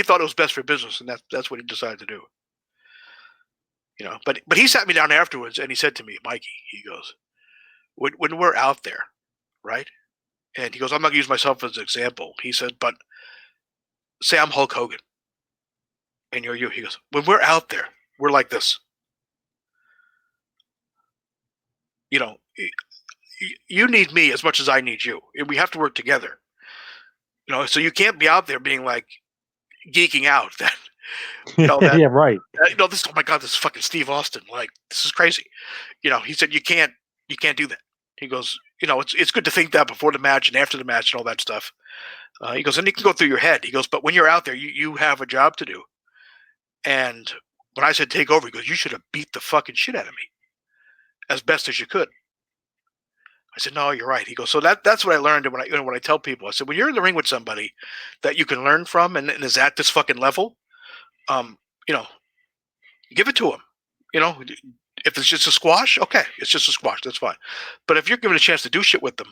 thought it was best for business, and that's what he decided to do. But he sat me down afterwards, and he said to me, Mikey, he goes, when we're out there, right? And he goes, I'm not going to use myself as an example. He said, but say I'm Hulk Hogan, and you're you. He goes, when we're out there, we're like this. You need me as much as I need you, and we have to work together. So you can't be out there being like geeking out that.
Yeah, right.
This, oh my God, this is fucking Steve Austin. Like, this is crazy. He said you can't do that. He goes, it's good to think that before the match and after the match and all that stuff. He goes, and it can go through your head. He goes, but when you're out there, you have a job to do. And when I said take over, he goes, you should have beat the fucking shit out of me as best as you could. I said, no, you're right. He goes, so that's what I learned. And when I tell people, I said, when you're in the ring with somebody that you can learn from and is at this fucking level, give it to him. If it's just a squash, okay, it's just a squash. That's fine. But if you're given a chance to do shit with them,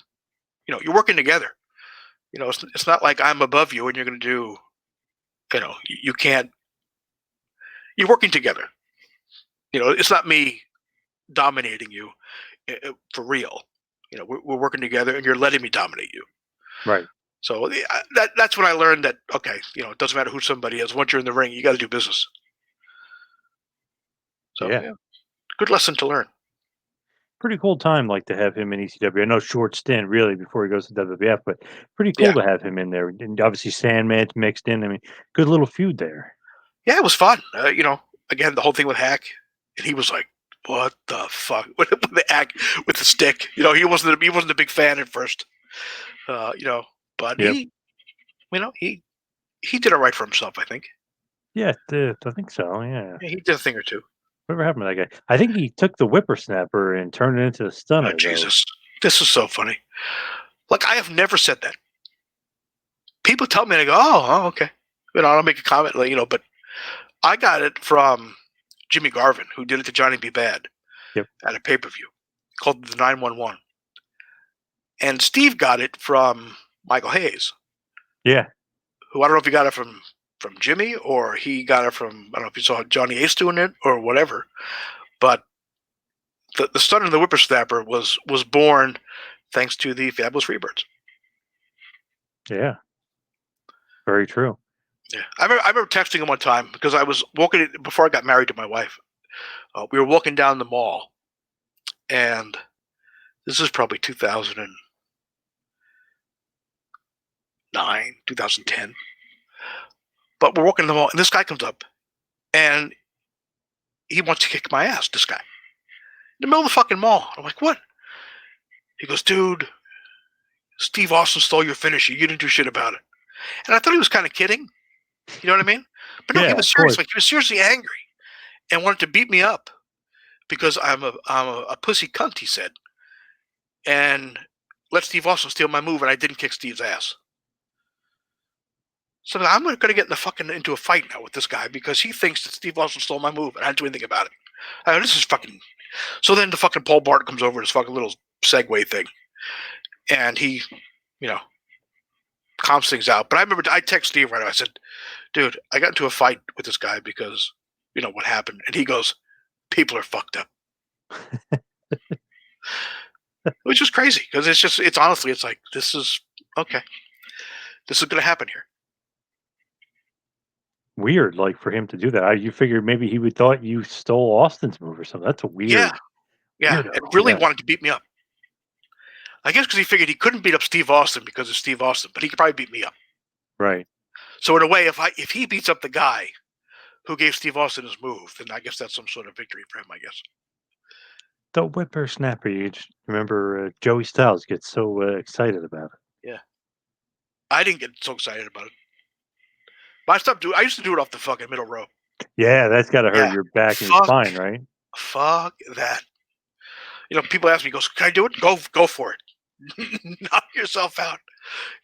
you're working together. It's not like I'm above you and you're going to do, you can't. You're working together. It's not me dominating you for real. We're working together, and you're letting me dominate you.
Right.
So that's when I learned that, okay, it doesn't matter who somebody is. Once you're in the ring, you got to do business. So, yeah, good lesson to learn.
Pretty cool time, like, to have him in ECW. I know short stint, really, before he goes to WWF, but pretty cool to have him in there. And obviously, Sandman's mixed in. I mean, good little feud there.
Yeah, it was fun. Again, the whole thing with Hack, and he was like, "What the fuck?" With the Hack with the stick. He wasn't a big fan at first. But he did it right for himself, I think.
Yeah, I think so. Yeah.
He did a thing or two.
Whatever happened to that guy? I think he took the Whippersnapper and turned it into a stunner.
Oh, Jesus, this is so funny. Like, I have never said that. People tell me, and I go, "Oh, okay." I'll make a comment, but I got it from Jimmy Garvin, who did it to Johnny B. Bad at a pay-per-view called the 911. And Steve got it from Michael Hayes.
Yeah.
Who I don't know if he got it from from Jimmy or he got it from, I don't know if you saw Johnny Ace doing it or whatever, but the Stunner and the Whippersnapper was born thanks to the Fabulous Freebirds.
Yeah. Very true.
Yeah, I remember texting him one time because I was walking before I got married to my wife. We were walking down the mall, and this is probably 2009, 2010. But we're walking the mall, and this guy comes up, and he wants to kick my ass. This guy, in the middle of the fucking mall. I'm like, what? He goes, dude, Steve Austin stole your finisher. You didn't do shit about it. And I thought he was kind of kidding. You know what I mean? But no,
Yeah,
he was
of
serious.
course.
Like he was seriously angry and wanted to beat me up because I'm a pussy cunt. He said, and let Steve Austin steal my move, and I didn't kick Steve's ass. So I'm going to get into a fight now with this guy because he thinks that Steve Austin stole my move, and I didn't do anything about it. This is fucking. So then the fucking Paul Bart comes over, this fucking little segue thing, and he, calms things out. But I remember I texted Steve right away. I said, dude, I got into a fight with this guy because, what happened. And he goes, people are fucked up. Which is crazy because it's honestly, it's like, this is, okay. This is going to happen here.
Weird, like, for him to do that. You figured maybe he would thought you stole Austin's move or something. That's a weird.
Yeah.
Weirdo.
And really wanted to beat me up. I guess because he figured he couldn't beat up Steve Austin because of Steve Austin, but he could probably beat me up.
Right.
So in a way, if he beats up the guy who gave Steve Austin his move, then I guess that's some sort of victory for him, I guess.
The Whippersnapper, you remember Joey Styles gets so excited about it.
Yeah. I didn't get so excited about it. But I used to do it off the fucking middle row.
Yeah, that's got to hurt your back and your spine, right?
Fuck that. People ask me, can I do it? Go for it. Knock yourself out.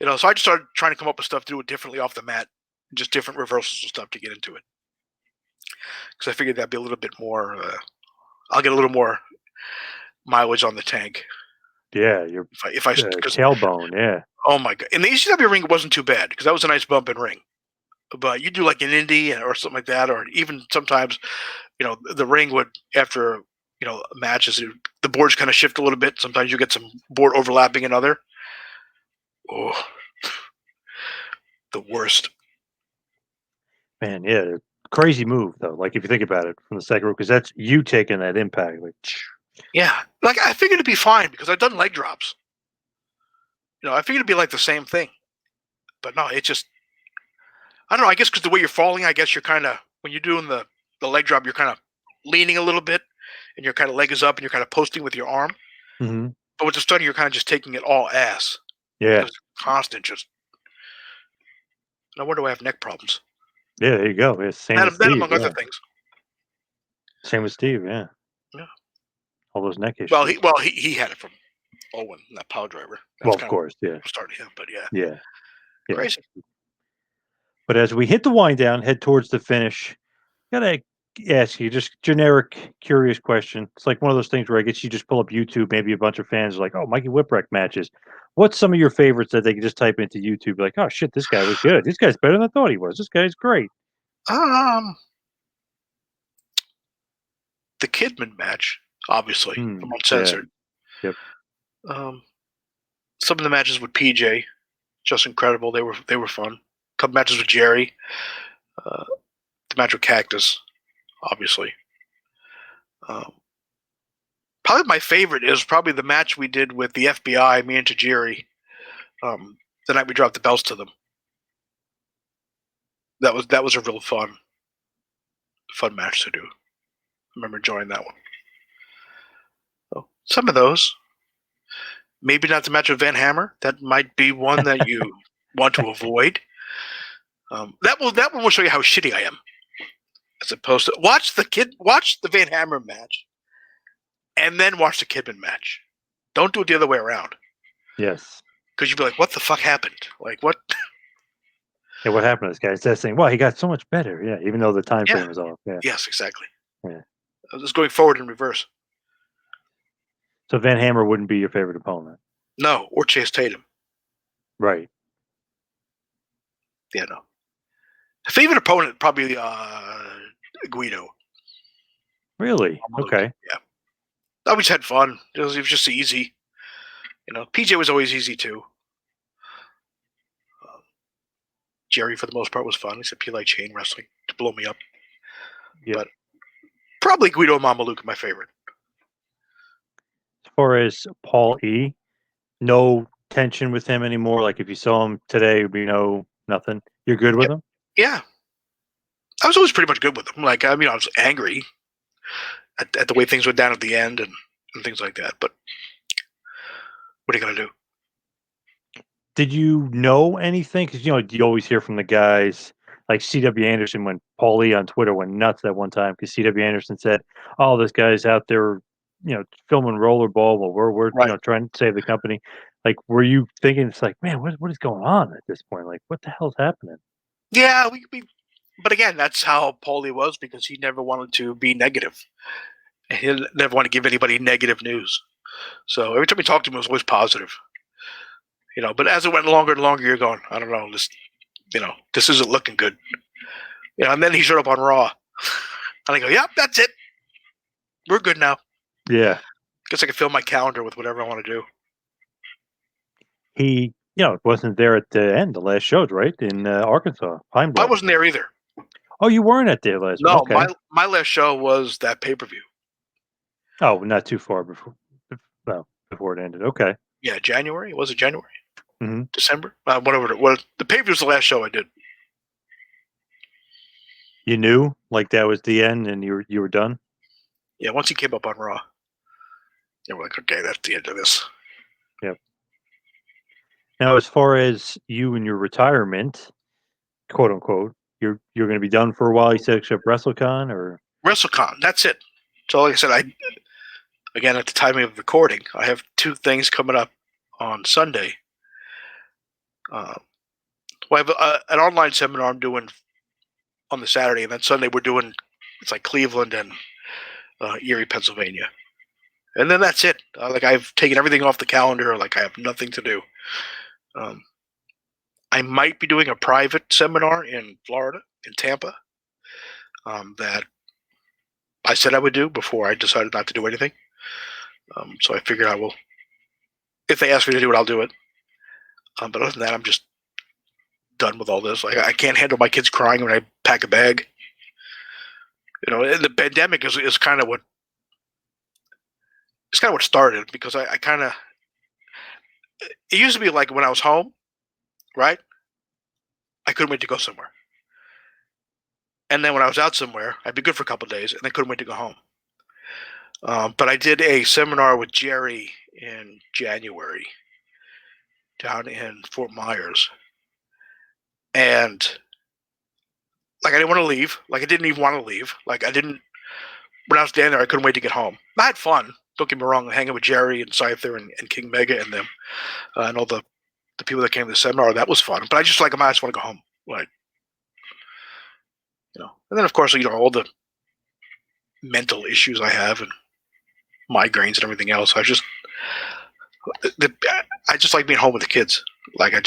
So I just started trying to come up with stuff to do it differently off the mat, just different reversals and stuff to get into it. Because I figured that'd be a little bit more. I'll get a little more mileage on the tank.
Yeah, your tailbone. Yeah.
Oh my god! In the ECW ring, it wasn't too bad because that was a nice bump and ring. But you do like an indie or something like that, or even sometimes, the ring would after matches, the boards kind of shift a little bit. Sometimes you get some board overlapping another. Oh, the worst.
Man, yeah, crazy move though. Like if you think about it from the second row, because that's you taking that impact. Like,
yeah, like I figured it'd be fine because I've done leg drops. I figured it'd be like the same thing, but no, it just. I don't know. I guess because the way you're falling, I guess you're kind of when you're doing the leg drop, you're kind of leaning a little bit, and your kind of leg is up, and you're kind of posting with your arm.
mm-hmm.
But with the stunner, you're kind of just taking it all ass.
Yeah.
Because it's constant, just. No wonder I have neck problems.
Yeah, there you go. It's same with Steve,
among other things.
Same with Steve, yeah.
Yeah.
All those neck issues.
Well, he had it from Owen, that power driver.
That's of course, yeah.
Started him, but yeah.
Yeah.
Crazy.
But as we hit the wind down, head towards the finish, gotta ask you just generic, curious question. It's like one of those things where I guess you just pull up YouTube, maybe a bunch of fans are like, "Oh, Mikey Whipwreck matches." What's some of your favorites that they can just type into YouTube? Like, "Oh shit, this guy was good. This guy's better than I thought he was. This guy's great."
The Kidman match, obviously, from Uncensored.
Yeah.
Yep. Some of the matches with PJ, just incredible. They were fun. A couple matches with Jerry. The match with Cactus, obviously. Probably my favorite is probably the match we did with the FBI, me and Tajiri, the night we dropped the belts to them. That was a real fun match to do. I remember enjoying that one. So, some of those. Maybe not the match with Van Hammer. That might be one that you want to avoid. That one will show you how shitty I am. As opposed to watch the Van Hammer match, and then watch the Kidman match. Don't do it the other way around.
Yes.
Because you'd be like, what the fuck happened? Like, what?
Yeah, what happened to this guy? It's that saying, well, he got so much better. Yeah, even though the time frame was off. Yeah.
Yes, exactly.
Yeah.
I was just going forward in reverse.
So Van Hammer wouldn't be your favorite opponent?
No, or Chase Tatum.
Right.
Yeah, no. Favorite opponent probably Guido.
Really? Okay.
Yeah, I always had fun. It was just easy. PJ was always easy too. Jerry, for the most part, was fun, except he liked chain wrestling to blow me up.
Yeah.
But probably Guido and Mamaluke are my favorite.
As far as Paul E, no tension with him anymore. Like if you saw him today, we know nothing. You're good with him?
Yeah, I was always pretty much good with him. Like, I was angry at the way things went down at the end and things like that. But what are you gonna do?
Did you know anything? Because you always hear from the guys like CW Anderson when Paulie on Twitter went nuts that one time because CW Anderson said, "Oh, this guy's out there, filming rollerball while we're
Right.
trying to save the company." Like, were you thinking it's like, man, what is going on at this point? Like, what the hell's happening?
Yeah, but again, that's how Paulie was because he never wanted to be negative. He never wanted to give anybody negative news. So every time we talked to him, it was always positive. But as it went longer and longer, you're going, I don't know, this isn't looking good. And then he showed up on Raw. And I go, yep, that's it. We're good now.
Yeah,
Guess I can fill my calendar with whatever I want to do.
he wasn't there at the end, the last shows, right in Arkansas, Pine
I
Bluff.
wasn't there either.
Oh, you weren't at the last one.
No,
Okay.
my last show was that pay-per-view.
Oh, not too far before. Well, before it ended. Okay.
Yeah, January. Was it January?
Hmm.
December? Whatever. The pay-per-view was the last show I did.
You knew like that was the end, and you were done.
Yeah, once he came up on Raw, we're like, okay, that's the end of this.
Yep. Now, as far as you and your retirement, quote unquote, you're going to be done for a while. You said except WrestleCon, or
WrestleCon, that's it. So, like I said, again at the time of recording, I have two things coming up on Sunday. I have an online seminar I'm doing on the Saturday, and then Sunday we're doing it's like Cleveland and Erie, Pennsylvania, and then that's it. Like I've taken everything off the calendar. Like I have nothing to do. Um, I might be doing a private seminar in Florida, in Tampa, that I said I would do before I decided not to do anything. So I figured I will. If they ask me to do it, I'll do it. But other than that, I'm just done with all this. Like I can't handle my kids crying when I pack a bag. And the pandemic is kind of what started because I kind of it used to be like when I was home, right? I couldn't wait to go somewhere, and then when I was out somewhere, I'd be good for a couple of days, and then couldn't wait to go home. But I did a seminar with Jerry in January down in Fort Myers, and like I didn't want to leave. Like I didn't even want to leave. Like I didn't. When I was down there, I couldn't wait to get home. I had fun. Don't get me wrong. Hanging with Jerry and Scyther and King Mega and them, and all the people that came to the seminar. That was fun. But I just I just want to go home. Like And then of course all the mental issues I have and migraines and everything else. I just like being home with the kids. Like I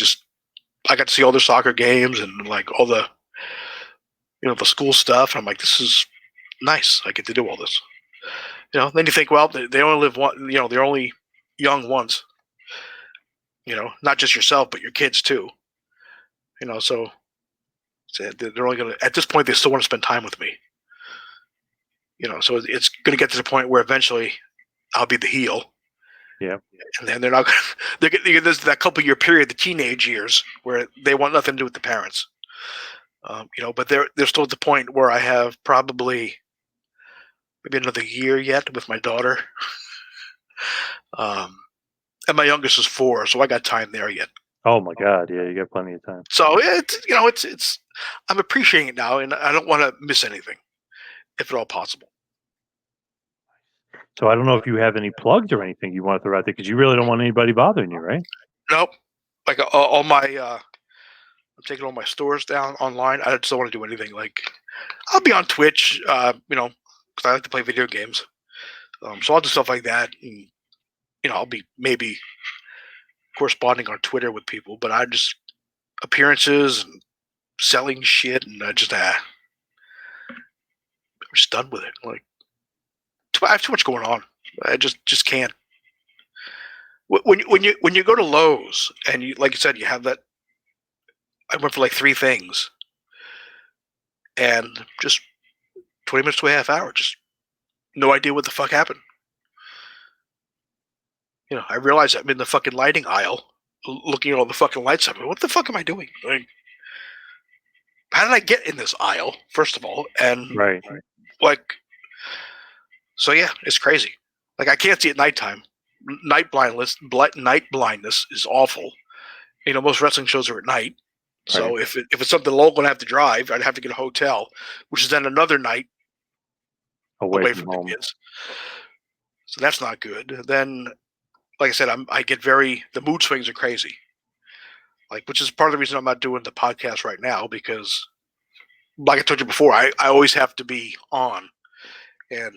got to see all their soccer games and like all the the school stuff. And I'm like, this is nice. I get to do all this. Then you think, well, they only live one. They're only young once. Not just yourself, but your kids too. So they're only gonna at this point they still want to spend time with me. So it's gonna get to the point where eventually I'll be the heel.
yeah,
And then they're not. There's that couple-year period, the teenage years, where they want nothing to do with the parents. But they're still at the point where I have probably maybe another year yet with my daughter. And my youngest is 4, so I got time there yet.
oh my God, yeah, you got plenty of time.
So it's I'm appreciating it now, and I don't want to miss anything, if at all possible.
So I don't know if you have any plugs or anything you want to throw out there because you really don't want anybody bothering you, right?
Nope. Like all my, I'm taking all my stores down online. I just don't want to do anything. Like I'll be on Twitch, because I like to play video games. So I'll do stuff like that, and I'll be maybe corresponding on Twitter with people, but I just appearances and selling shit, and I'm just done with it. Like, I have too much going on. I just can't. When you go to Lowe's and you, like you said, you have that. I went for like 3 things, and just 20 minutes to a half hour, just no idea what the fuck happened. I realize I'm in the fucking lighting aisle, looking at all the fucking lights. I'm like, what the fuck am I doing? Like, how did I get in this aisle? First of all, and
Right.
like, so yeah, it's crazy. Like, I can't see at nighttime. Night blindness is awful. Most wrestling shows are at night. So
Right.
if it's something local and I have to drive, I'd have to get a hotel, which is then another night away from the
home.
kids. So that's not good. Then, like I said, the mood swings are crazy. Like, which is part of the reason I'm not doing the podcast right now, because, like I told you before, I always have to be on and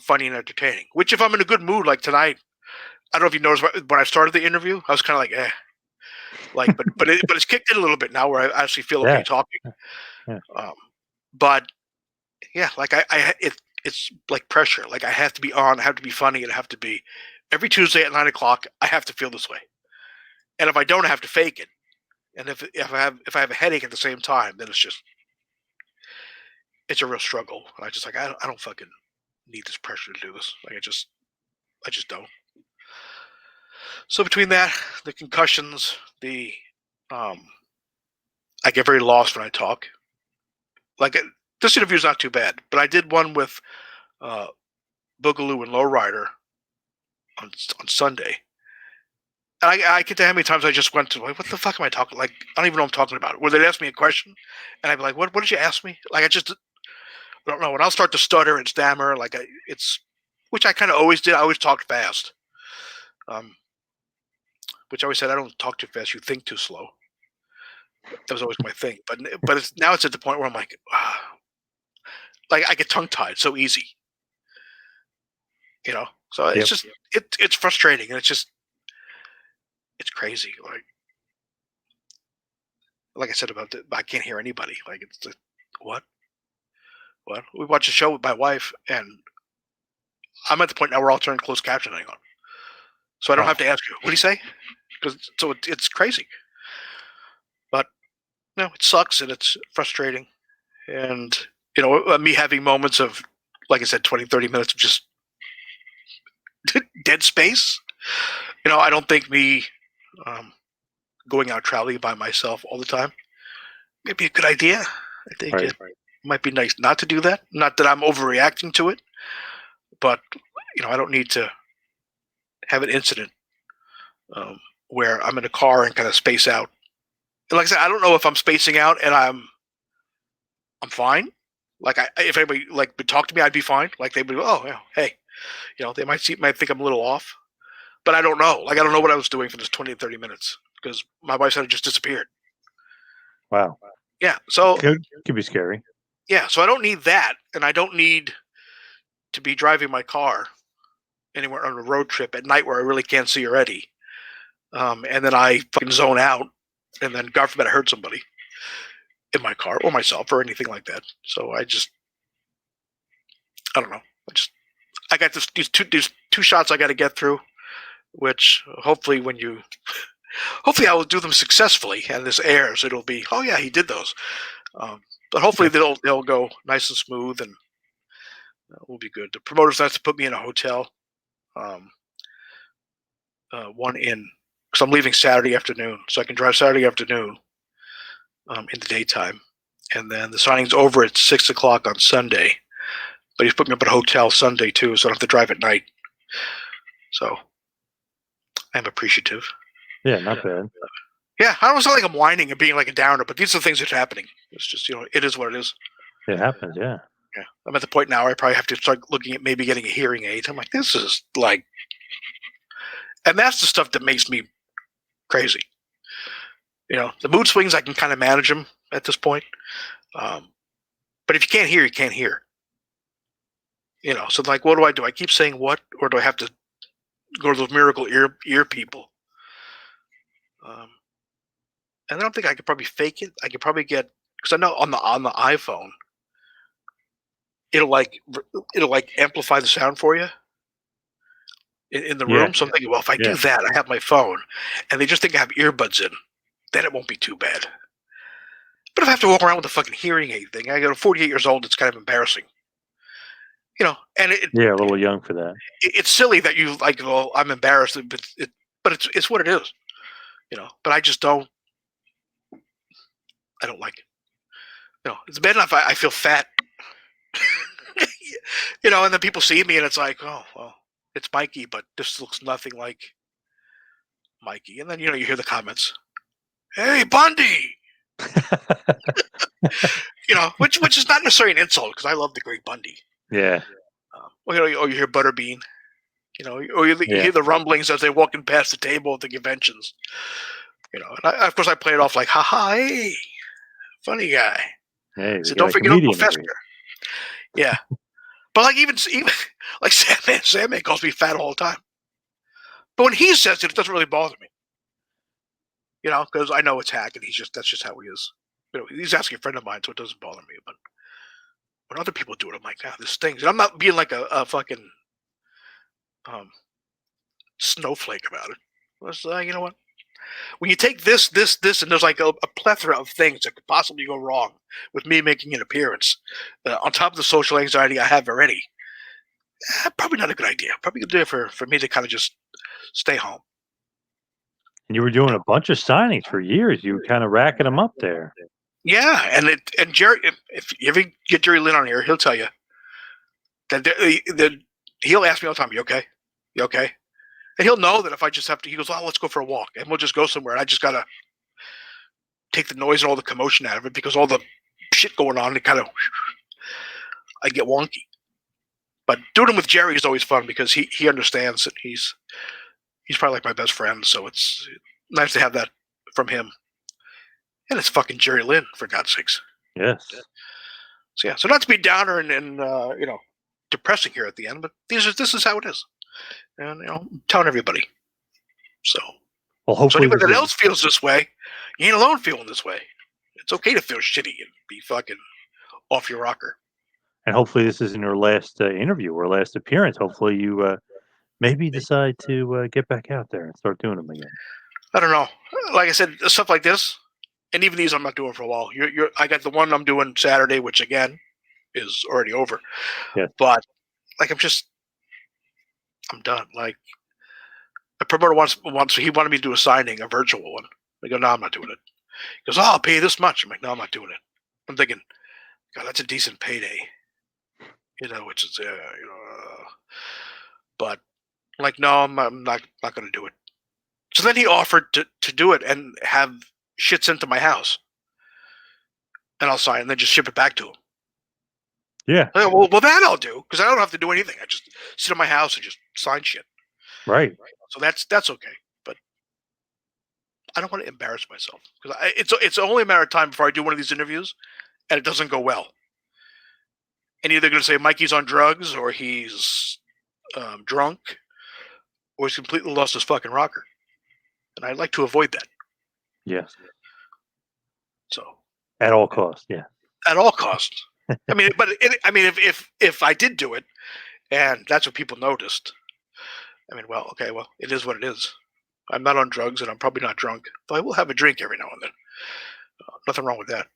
funny and entertaining. Which, if I'm in a good mood, like tonight, I don't know if you noticed when I started the interview, I was kind of like, eh. Like, but it's kicked in a little bit now, where I actually feel okay talking.
Yeah.
But yeah, like it's like pressure. Like, I have to be on, I have to be funny, and I have to be every Tuesday at 9 o'clock. I have to feel this way, and if I don't, I have to fake it. And if I have a headache at the same time, then it's a real struggle. And I don't fucking need this pressure to do this. Like, I just don't. So between that, the concussions, I get very lost when I talk. Like, this interview is not too bad, but I did one with Boogaloo and Lowrider on Sunday. And I can't tell how many times I just went to, like, what the fuck am I talking? Like, I don't even know what I'm talking about. Where they'd ask me a question, and I'd be like, what did you ask me? Like, I don't know. And I'll start to stutter and stammer. Like, which I kind of always did. I always talked fast. Which I always said, I don't talk too fast. You think too slow. That was always my thing. But now it's at the point where I'm like, like, I get tongue tied so easy. So it's just it's frustrating, and it's crazy. Like I said about I can't hear anybody. Like, it's what we watch a show with my wife, and I'm at the point now where I'll turn closed captioning on, so I don't have to ask you what do you say, so it's crazy. But no, it sucks, and it's frustrating, and me having moments of, like I said, 20-30 minutes of just dead space. I don't think me going out traveling by myself all the time may be a good idea. I think it might be nice not to do that. Not that I'm overreacting to it, but I don't need to have an incident where I'm in a car and kind of space out. And like I said, I don't know if I'm spacing out and I'm fine. Like, if anybody would talk to me, I'd be fine. Like, they'd be, oh yeah, hey, they might think I'm a little off, but I don't know. Like, I don't know what I was doing for this 20-30 minutes, because my wife had just disappeared.
Wow.
Yeah. So
could be scary.
Yeah. So I don't need that, and I don't need to be driving my car anywhere on a road trip at night where I really can't see already. And then I fucking zone out, and then God forbid I hurt somebody in my car or myself or anything like that. So I don't know. I got these two shots I got to get through, which hopefully hopefully I will do them successfully, and this airs, it'll be, oh yeah, he did those. But hopefully they'll go nice and smooth, and we'll be good. The promoters have to put me in a hotel. Because I'm leaving Saturday afternoon, so I can drive Saturday afternoon in the daytime, and then the signing's over at 6 o'clock on Sunday. But he's putting me up at a hotel Sunday too, so I don't have to drive at night. So I'm appreciative.
Yeah, not bad.
Yeah, I don't sound like I'm whining and being like a downer, but these are the things that are happening. It's just, it is what it is.
It happens, yeah.
Yeah, I'm at the point now where I probably have to start looking at maybe getting a hearing aid. I'm like, this is like, and that's the stuff that makes me crazy. The mood swings, I can kind of manage them at this point. But if you can't hear, you can't hear. So like, what do I do? I keep saying what, or do I have to go to those miracle ear people? And I don't think I could probably fake it. I could probably get because I know on the iPhone, it'll like amplify the sound for you in the room. So I'm thinking, well, if I do that, I have my phone, and they just think I have earbuds in, then it won't be too bad. But if I have to walk around with a fucking hearing aid thing, I got 48 years old. It's kind of embarrassing, And
a little young for that.
It's silly that you like. Well, I'm embarrassed, but it's what it is, But I just don't. I don't like it. It's bad enough I feel fat, and then people see me and it's like, oh well, it's Mikey, but this looks nothing like Mikey. And then you hear the comments, "Hey, Bundy," which is not necessarily an insult because I love the great Bundy.
Yeah.
You hear Butterbean, or you hear the rumblings as they're walking past the table at the conventions. And of course I play it off like, haha, hey, funny guy.
Hey,
so don't forget Uncle Fester. Yeah. But like even like Sandman calls me fat all the time. But when he says it doesn't really bother me. Because I know it's hack and that's just how he is. He's asking a friend of mine, so it doesn't bother me. But when other people do it, I'm like, God, this stings. And I'm not being like a fucking snowflake about it. It's, you know what? When you take this, and there's like a plethora of things that could possibly go wrong with me making an appearance, on top of the social anxiety I have already, probably not a good idea. Probably a good idea for me to kind of just stay home.
And you were doing a bunch of signings for years. You were kind of racking them up there.
Yeah, and Jerry, if you ever get Jerry Lynn on here, he'll tell you that he'll ask me all the time, "You okay? You okay?" And he'll know that if I just have to, he goes, "Oh, let's go for a walk," and we'll just go somewhere. And I just gotta take the noise and all the commotion out of it because all the shit going on, it kind of, I get wonky. But doing it with Jerry is always fun because he understands it. He's probably like my best friend, so it's nice to have that from him. And it's fucking Jerry Lynn, for God's sakes.
Yes.
So yeah, so not to be downer and depressing here at the end, but this is how it is, and I'm telling everybody. So,
well, hopefully,
so anybody else feels this way, you ain't alone feeling this way. It's okay to feel shitty and be fucking off your rocker.
And hopefully, this isn't your last interview or last appearance. Hopefully, you maybe decide to get back out there and start doing them again.
I don't know. Like I said, stuff like this, and even these I'm not doing for a while. I got the one I'm doing Saturday, which again is already over.
Yeah.
But like I'm done. Like the promoter wants he wanted me to do a signing, a virtual one. I go, no, I'm not doing it. He goes, oh, I'll pay you this much. I'm like, no, I'm not doing it. I'm thinking, God, that's a decent payday. Which is but like, no, I'm not going to do it. So then he offered to do it and have shit sent to my house, and I'll sign and then just ship it back to him.
Yeah.
Well, that I'll do because I don't have to do anything. I just sit in my house and just sign shit.
Right.
So that's okay. But I don't want to embarrass myself because it's only a matter of time before I do one of these interviews and it doesn't go well. And either going to say Mikey's on drugs or he's drunk or he's completely lost his fucking rocker. And I'd like to avoid that.
Yes.
So.
At all costs, yeah.
At all costs. I mean, but if I did do it, and that's what people noticed, I mean, well, okay, well, it is what it is. I'm not on drugs, and I'm probably not drunk, but I will have a drink every now and then. Nothing wrong with that.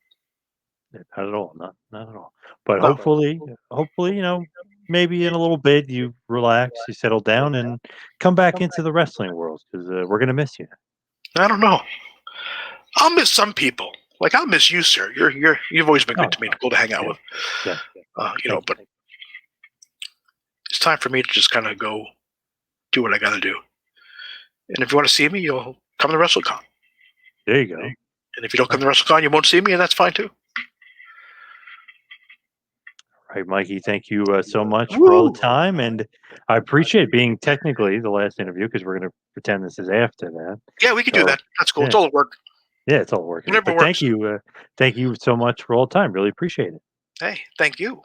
Yeah, not at all. Not at all. But hopefully, maybe in a little bit you relax, you settle down, and come back into the wrestling world because we're gonna miss you.
I don't know. I'll miss some people. Like I'll miss you, sir. You've always been good to me, cool to hang out with.
Yeah.
But it's time for me to just kind of go do what I got to do. And if you want to see me, you'll come to WrestleCon.
There you go.
And if you don't come to WrestleCon, you won't see me, and that's fine too.
All right, Mikey, thank you so much for all the time, and I appreciate being technically the last interview because we're going to pretend this is after that.
Yeah, we can do that. That's cool. Yeah. It's all work.
Yeah, it's all working. But thank you so much for all the time. Really appreciate it.
Hey, thank you.